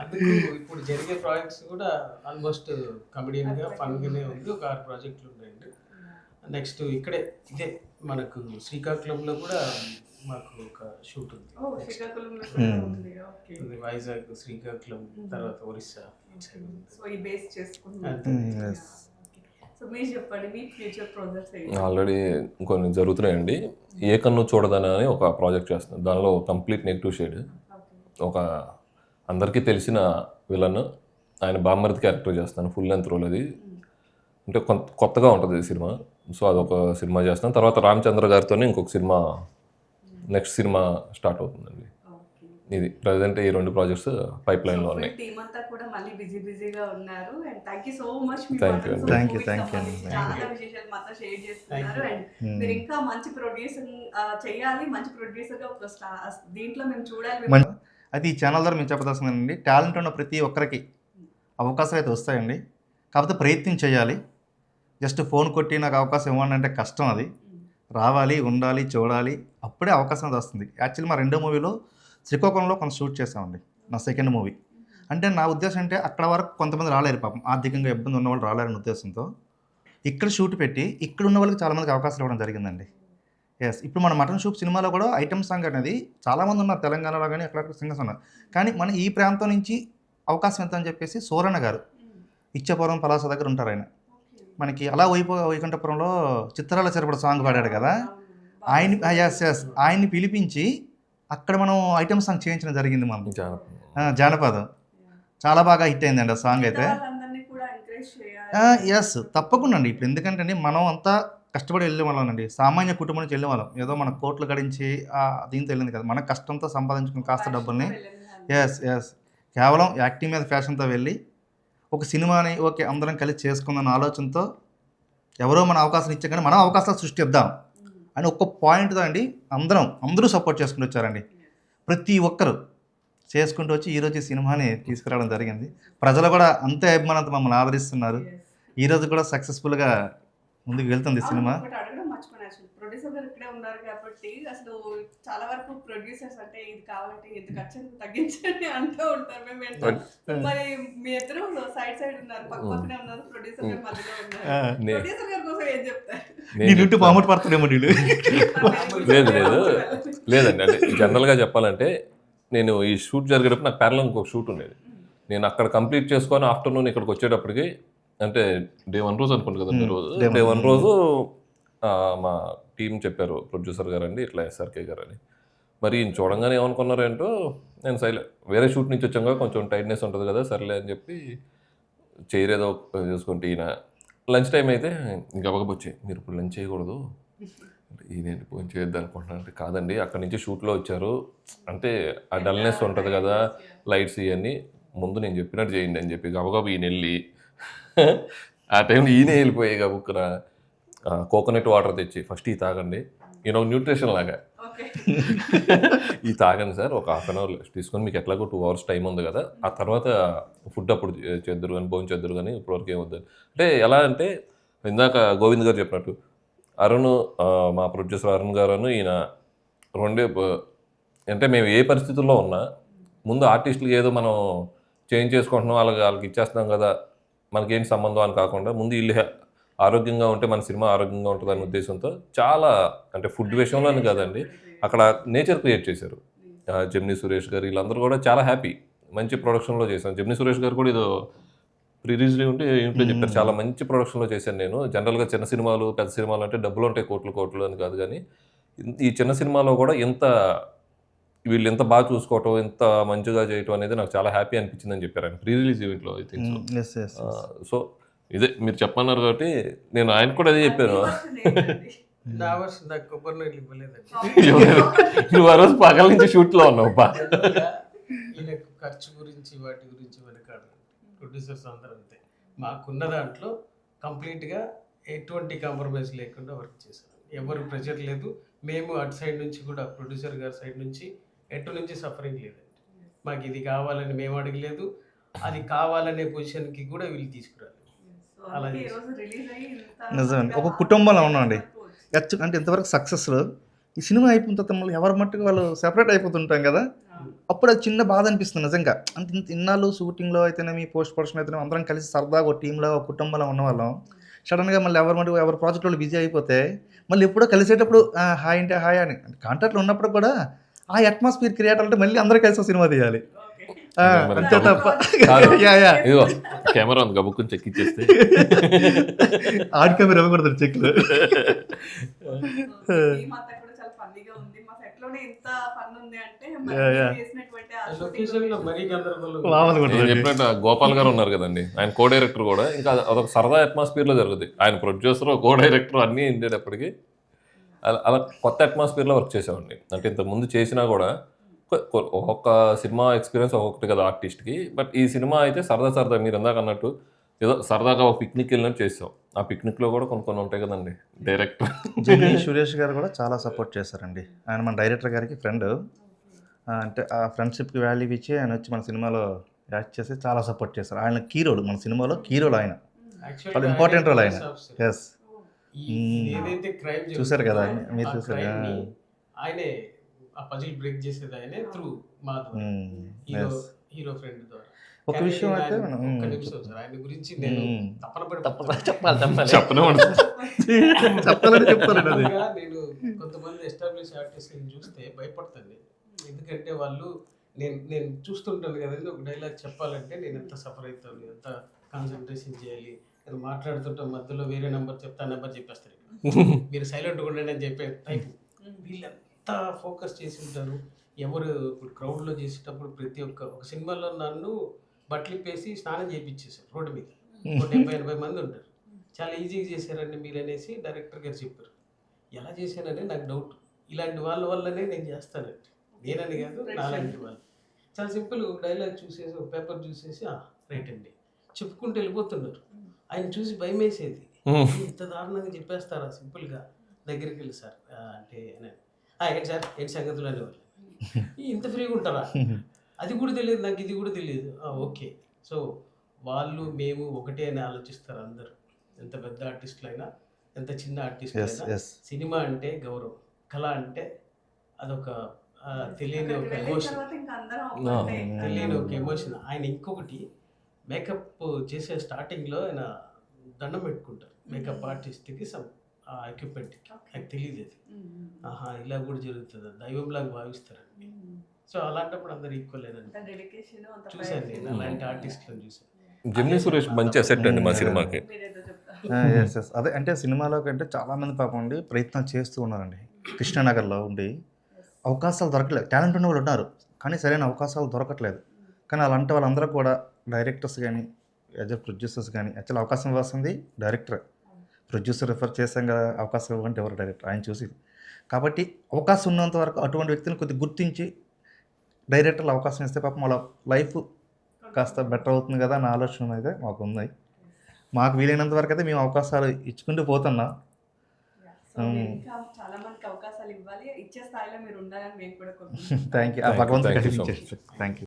అందుకు ఇప్పుడు జరిగే ప్రాజెక్ట్స్ కూడా ఆల్మోస్ట్ కమెడియన్గా ఫన్గానే ఉంది. ఒక 6 ప్రాజెక్టులు ఉన్నాయండి. నెక్స్ట్ ఇక్కడే ఇదే మనకు శ్రీకాకుళంలో కూడా మాకు ఒక షూట్ ఉంది. వైజాగ్, శ్రీకాకుళం, తర్వాత ఒరిస్సా. సో సో మీరు చెప్పండి మీ ఫ్యూచర్ ప్రాజెక్ట్స్ ఏంటి? ఆల్రెడీ కొన్ని జరుగుతున్నాయండి. ఏ కన్ను చూడదని అని ఒక ప్రాజెక్ట్ చేస్తున్నాను. దానిలో కంప్లీట్ నెగిటివ్ షేడ్, ఒక అందరికీ తెలిసిన విలన్, ఆయన బామ్మర్ది క్యారెక్టర్ చేస్తాను. ఫుల్ లెంత్ రోల్ అది. అంటే కొత్తగా ఉంటుంది ఈ సినిమా. సో అదొక సినిమా చేస్తాను. తర్వాత రామచంద్ర గారితోనే ఇంకొక సినిమా, నెక్స్ట్ సినిమా స్టార్ట్ అవుతుందండి. ఇది ప్రజెంట్ ఈ 2 ప్రాజెక్ట్స్ పైప్ లైన్లో ఉన్నాయి. టీమ్ అంతా కూడా మళ్ళీ బిజీగా ఉన్నారు. And thank you so much. Thank you. Thank you. చాలా విశేషాలు మాతో షేర్ చేస్తున్నారు. అండ్ మీరు ఇంకా మంచి ప్రొడ్యూసర్ చేయాలి, మంచి ప్రొడ్యూసర్ గా ఒక దీంట్లో మేము చూడాలి. అయితే ఈ ఛానల్ ద్వారా మేము చెప్పదలుచుకుందండి, టాలెంట్ ఉన్న ప్రతి ఒక్కరికి అవకాశాలు అయితే వస్తాయండి. కాకపోతే ప్రయత్నం చేయాలి. జస్ట్ ఫోన్ కొట్టి నాకు అవకాశం ఇవ్వండి అంటే కష్టం. అది రావాలి, ఉండాలి, చూడాలి, అప్పుడే అవకాశం అది వస్తుంది. యాక్చువల్లీ మా 2వ మూవీలో శ్రీకాకుళంలో కొంత షూట్ చేసామండి. నా 2nd మూవీ. అంటే నా ఉద్దేశం అంటే అక్కడ వరకు కొంతమంది రాలేరు, పాపం ఆర్థికంగా ఇబ్బంది ఉన్న వాళ్ళు రాలేరని ఉద్దేశంతో ఇక్కడ షూట్ పెట్టి ఇక్కడ ఉన్న వాళ్ళకి చాలామందికి అవకాశాలు ఇవ్వడం జరిగిందండి. ఎస్, ఇప్పుడు మన మటన్ షూప్ సినిమాలో కూడా ఐటమ్ సాంగ్ అనేది చాలామంది ఉన్నారు తెలంగాణలో కానీ అక్కడక్కడ సింగర్స్ ఉన్నారు. కానీ మన ఈ ప్రాంతం నుంచి అవకాశం ఎంత అని చెప్పేసి సూరన్న గారు ఇచ్చాపురం పలాస దగ్గర ఉంటారు ఆయన. మనకి అలా వైకుంఠపురంలో చిత్రాల చెరపడ సాంగ్ పాడాడు కదా, ఆయన్ని పిలిపించి అక్కడ మనం ఐటమ్ సాంగ్ చేయించడం జరిగింది. మనం జానపదం చాలా బాగా హిట్ అయిందండి ఆ సాంగ్ అయితే. ఎస్, తప్పకుండా అండి. ఇప్పుడు ఎందుకంటే మనం అంతా కష్టపడి వెళ్ళే వాళ్ళం అండి, సామాన్య కుటుంబం నుంచి వెళ్ళే వాళ్ళం. ఏదో మన కోట్లు గడించి దీంతో వెళ్ళింది కదా, మన కష్టంతో సంపాదించుకుని కాస్త డబ్బుల్ని ఎస్ కేవలం యాక్టింగ్ మీద ఫ్యాషన్తో వెళ్ళి ఒక సినిమాని ఓకే అందరం కలిసి చేసుకుందన్న ఆలోచనతో ఎవరో మన అవకాశం ఇచ్చే కానీ మనం అవకాశాలు సృష్టిద్దాం అని ఒక్క పాయింట్తో అండి అందరూ సపోర్ట్ చేసుకుంటూ వచ్చారండి. ప్రతి ఒక్కరు చేసుకుంటూ వచ్చి ఈరోజు ఈ సినిమాని తీసుకురావడం జరిగింది. ప్రజలు కూడా అంతే అభిమానంతో మమ్మల్ని ఆదరిస్తున్నారు. ఈరోజు కూడా సక్సెస్ఫుల్గా ముందుకు వెళ్తుంది సినిమా. ప్రొడ్యూసర్ గారు ఇక్కడే ఉన్నారు కాబట్టి అసలు చాలా వరకు ప్రొడ్యూసర్స్ అంటే ఇది కావాలంటే ఇది ఖర్చు తగ్గించండి అంటూ ఉంటారు. మేము మరి మీ ఇద్దరు సైడ్ ఉన్నారు, పక్కనే ఉన్నారు, ప్రొడ్యూసర్ గారు మధ్యలో ఉన్నారు. ప్రొడ్యూసర్ గారి కోసం ఏం చెప్తారు? లేదండి. అంటే జనరల్గా చెప్పాలంటే నేను ఈ షూట్ జరిగేటప్పుడు నాకు ప్యారలల్ ఇంకొక షూట్ ఉండేది. నేను అక్కడ కంప్లీట్ చేసుకొని ఆఫ్టర్నూన్ ఇక్కడికి వచ్చేటప్పటికి, అంటే డే 1 రోజు అనుకుంటు కదా, డే 1 రోజు మా టీం చెప్పారు ప్రొడ్యూసర్ గారు అండి ఇట్లా SRK గారు అని. మరి ఈయన చూడంగానే ఏమనుకున్నారు ఏంటో, నేను వేరే షూట్ నుంచి వచ్చాక కొంచెం టైట్నెస్ ఉంటుంది కదా, సర్లే అని చెప్పి చేయరేదో చేసుకుంటే ఈయన లంచ్ టైం అయితే గబగబొచ్చి మీరు ఇప్పుడు లంచ్ చేయకూడదు, ఈయనేంటి ఫోన్ చేయొద్దు అనుకుంటున్నాను. అంటే కాదండి అక్కడి నుంచి షూట్లో వచ్చారు, అంటే ఆ డల్నెస్ ఉంటుంది కదా, లైట్స్ ఇవన్నీ ముందు నేను చెప్పినట్టు చేయండి అని చెప్పి గబగబ ఈయన వెళ్ళి ఆ టైంలో ఈయనే వెళ్ళిపోయి గబుక్కున కోకోనట్ వాటర్ తెచ్చి ఫస్ట్ ఈ తాగండి, ఈయన న్యూట్రిషన్ లాగా ఈ తాగండి సార్, ఒక 1/2 అవర్ తీసుకొని మీకు ఎట్లాగో 2 అవర్స్ టైం ఉంది కదా, ఆ తర్వాత ఫుడ్ అప్పుడు చేద్దరు కానీ భోజనం చేద్దరు కానీ ఇప్పటివరకు ఏమొద్దు. అంటే ఎలా అంటే ఇందాక గోవింద్ గారు చెప్పినట్టు అరుణ్, మా ప్రొడ్యూసర్ అరుణ్ గారు ఈయన రెండే, అంటే మేము ఏ పరిస్థితుల్లో ఉన్నా ముందు ఆర్టిస్టులకి ఏదో మనం చేంజ్ చేసుకుంటున్నాం వాళ్ళకి ఇచ్చేస్తున్నాం కదా మనకేంటి సంబంధం అని కాకుండా ముందు వీళ్ళు ఆరోగ్యంగా ఉంటే మన సినిమా ఆరోగ్యంగా ఉంటుంది అనే ఉద్దేశంతో చాలా, అంటే ఫుడ్ విషయంలోనే కాదండి అక్కడ నేచర్ క్రియేట్ చేశారు. జెమినీ సురేష్ గారు వీళ్ళందరూ కూడా చాలా హ్యాపీ, మంచి ప్రొడక్షన్లో చేశాను. జెమినీ సురేష్ గారు కూడా ఏదో ప్రీరీజ్లీ ఉంటే ఇంట్లో చెప్పారు చాలా మంచి ప్రొడక్షన్లో చేశాను నేను. జనరల్గా చిన్న సినిమాలు పెద్ద సినిమాలు అంటే డబ్బులు ఉంటాయి కోట్లు అని కాదు, కానీ ఈ చిన్న సినిమాలో కూడా వీళ్ళు ఎంత బాగా చూసుకోవటం ఎంత మంచిగా చేయటం అనేది నాకు చాలా హ్యాపీ అనిపించిందని చెప్పారు ఆయన ప్రీ రిలీజ్ ఈవెంట్లో. ఐ థింక్ సో ఇదే మీరు చెప్పన్నారు కాబట్టి నేను ఆయన కూడా అదే చెప్పాను. నువ్వు ఆ రోజు పగల నుంచి షూట్లో ఉన్నావు. ఖర్చు గురించి వాటి గురించి వెనకాడు ప్రొడ్యూసర్స్ అందరూ అంతే. మాకున్న దాంట్లో కంప్లీట్గా ఎటువంటి కాంప్రమైజ్ లేకుండా వర్క్ చేశారు. ఎవరు ప్రెషర్ లేదు. మేము అటు సైడ్ నుంచి కూడా ప్రొడ్యూసర్ గారి సైడ్ నుంచి ఎటు నుంచి సఫరింగ్ లేదండి. మాకు ఇది కావాలని మేము అడగలేదు, అది కావాలనే పొజిషన్కి కూడా వీళ్ళు తీసుకురాలేదు. అలా నిజమండి, ఒక కుటుంబంలో ఉన్నామండి. అంటే ఇంతవరకు సక్సెస్లో ఈ సినిమా అయిపోయిన తర్వాత మళ్ళీ ఎవరి మట్టుకు వాళ్ళు సెపరేట్ అయిపోతుంటాం కదా, అప్పుడు అది చిన్న బాధ అనిపిస్తుంది నిజంగా. అంటే ఇన్నాళ్ళు షూటింగ్లో అయితేనేమి పోస్ట్ ప్రొడక్షన్ అయితేనే అందరం కలిసి సరదాగా ఒక టీంలో ఒక కుటుంబంలో ఉన్నవాళ్ళం. సడన్గా మళ్ళీ ఎవరి మటుకు ఎవరి ప్రాజెక్ట్ వాళ్ళు బిజీ అయిపోతే మళ్ళీ ఎప్పుడో కలిసేటప్పుడు హాయ్ అంటే హాయ్ అని కాంటాక్ట్లో ఉన్నప్పుడు కూడా ఆ అట్మాస్ఫియర్ క్రియేట్ అంటే మళ్ళీ అందరూ కలిసి సినిమా తీయాలి. అంతే తప్ప కాదు. యా యా ఇదిగో కెమెరా ఉంది గబుక్కుని చెక్కిచ్చేస్తే ఆడి కెమెరా ఇవ్వకూడదు చెక్లు. మాతో కూడా చాలా ఫన్నీగా ఉంది. మా సెట్ లోనే ఇంత ఫన్ ఉంది అంటే Yeah, yeah. చేసినటువంటి ఆ లొకేషన్ లో మరీ గందరగోళం. మామూలుగా నేను ఉంటుంది. చెప్పినట్టు గోపాల్ గారు ఉన్నారు కదండి, ఆయన కో డైరెక్టర్ కూడా. ఇంకా అదొక సరదా అట్మాస్ఫియర్ లో జరుగుతుంది. ఆయన ప్రొడ్యూసర్, కో డైరెక్టర్ అన్నీ ఉండేటప్పటికి అలా కొత్త అట్మాస్ఫియర్ లో వర్క్ చేసామండి. అంటే ఇంతకు ముందు చేసినా కూడా ఒక్కొక్క సినిమా ఎక్స్పీరియన్స్ ఒక్కొక్కటి కదా ఆర్టిస్ట్కి. బట్ ఈ సినిమా అయితే సరదా మీరు ఇందాక అన్నట్టు ఏదో సరదాగా ఒక పిక్నిక్ వెళ్ళినట్టు చేసాం. ఆ పిక్నిక్లో కూడా కొన్ని ఉంటాయి కదండి. డైరెక్టర్ జెమినీ సురేష్ గారు కూడా చాలా సపోర్ట్ చేశారండి. ఆయన మన డైరెక్టర్ గారికి ఫ్రెండ్. అంటే ఆ ఫ్రెండ్షిప్కి వాల్యూ ఇచ్చి ఆయన వచ్చి మన సినిమాలో యాక్ట్ చేసి చాలా సపోర్ట్ చేశారు. ఆయన కీ రోల్, మన సినిమాలో కీ రోల్ ఆయన. Actually, చాలా ఇంపార్టెంట్ రోల్ ఆయన. police officer. ఎస్ ఏదైతే క్రైమ్ చూశారు కదా, మీరు చూశారు. ఆయనే ఆ పజిల్ బ్రేక్ చేసేది ఆయనే త్రూ మాధవ్ హీరో ఫ్రెండ్ ద్వారా. ఒక కానీ విషయం అయితే ఆయన- మనం ఒక్క నిమిషం సార్, ఆయన గురించి నేను చెప్పాలి చెప్పనే చెప్పాలని చెప్తానండి అది. మామూలుగా నేను కొంతమంది ఎస్టాబ్లిష్ ఆర్టిస్ట్ని చూస్తే భయపడతాను. ఎందుకంటే వాళ్ళు నేను చూస్తుంటాను కదండి, ఒక డైలాగ్ చెప్పాలంటే నేను ఎంత సఫర్ అవుతాను, ఎంత కాన్సన్ట్రేషన్ చేయాలి. నేను మాట్లాడుతుంటే మధ్యలో వేరే నెంబర్ చెప్తా, నెంబర్ చెప్పేస్తారు. మీరు సైలెంట్గా ఉండండి అని చెప్పే టైప్. వీళ్ళంత ఫోకస్ చేసి ఉంటారు. ఎవరు ఇప్పుడు క్రౌడ్లో చేసేటప్పుడు ప్రతి ఒక సినిమాలో నన్ను బట్టలు ఇప్పేసి స్నానం చేయించేసారు రోడ్డు మీద. 70-80 మంది ఉంటారు. చాలా ఈజీగా చేశారండి మీరు అనేసి డైరెక్టర్ గారు చెప్పారు. ఎలా చేశానంటే నాకు డౌట్, ఇలాంటి వాళ్ళ వల్లనే నేను చేస్తానండి. నేనని కాదు, నాలాంటి వాళ్ళు. చాలా సింపుల్ డైలాగ్ చూసేసి ఒక పేపర్ చూసేసి రైట్ అండి చెప్పుకుంటూ వెళ్ళిపోతున్నారు. ఆయన చూసి భయం వేసేది, ఇంత దారుణంగా చెప్పేస్తారా సింపుల్గా. దగ్గరికి వెళ్ళి సార్ అంటే ఏంటి సార్ ఏంటి సంగతులు అనేవాళ్ళు. ఇంత ఫ్రీగా ఉంటారా, అది కూడా తెలియదు నాకు, ఇది కూడా తెలియదు. ఓకే, సో వాళ్ళు మేము ఒకటే అని ఆలోచిస్తారు అందరూ. ఎంత పెద్ద ఆర్టిస్టులు అయినా, ఎంత చిన్న ఆర్టిస్టులు అయినా, సినిమా అంటే గౌరవం, కళ అంటే అదొక తెలియని ఒక ఎమోషన్, తెలియని ఒక ఎమోషన్. ఆయన ఇంకొకటి మేకప్ చేసే స్టార్టింగ్లో ఆయన దండం పెట్టుకుంటారు మేకప్ ఆర్టిస్ట్కి, సమ్ ఎక్విప్మెంట్కి. నాకు తెలియదు అది. ఇలా కూడా జరుగుతుంది, దైవంలాగా భావిస్తారండి. సో అలాంటప్పుడు అందరు ఈక్వల్ చూసాను నేను అలాంటి ఆర్టిస్ట్లను చూసాను. జెమినీ సురేష్ మంచి అసెట్ అండి మా సినిమాకి. అదే అంటే సినిమాలో కంటే చాలామంది పాపం ఉండి ప్రయత్నాలు చేస్తూ ఉన్నారండి. కృష్ణానగర్లో ఉండి అవకాశాలు దొరకలేదు. టాలెంట్ ఉన్న వాళ్ళు ఉన్నారు కానీ సరైన అవకాశాలు దొరకట్లేదు. కానీ అలాంటి వాళ్ళందరూ కూడా డైరెక్టర్స్ కానీ యాజ్ ప్రొడ్యూసర్స్ కానీ యాక్చువల్ అవకాశం ఇవ్వాల్సింది డైరెక్టర్. ప్రొడ్యూసర్ రిఫర్ చేసాం కదా, అవకాశం ఇవ్వండి ఎవరు డైరెక్టర్, ఆయన చూసి. కాబట్టి అవకాశం ఉన్నంత వరకు అటువంటి వ్యక్తిని కొద్దిగా గుర్తించి డైరెక్టర్లు అవకాశం ఇస్తే పాపం వాళ్ళ లైఫ్ కాస్త బెటర్ అవుతుంది కదా అన్న ఆలోచన అయితే మాకు ఉంది. మాకు వీలైనంత వరకు అయితే మేము అవకాశాలు ఇచ్చుకుంటూ పోతున్నాం. చాలా మందికి అవకాశాలు ఇవ్వాలి, ఇచ్చే స్థాయిలో మీరు ఉండాలని మేము కూడా థ్యాంక్ యూ. భగవంతుడు థ్యాంక్ యూ.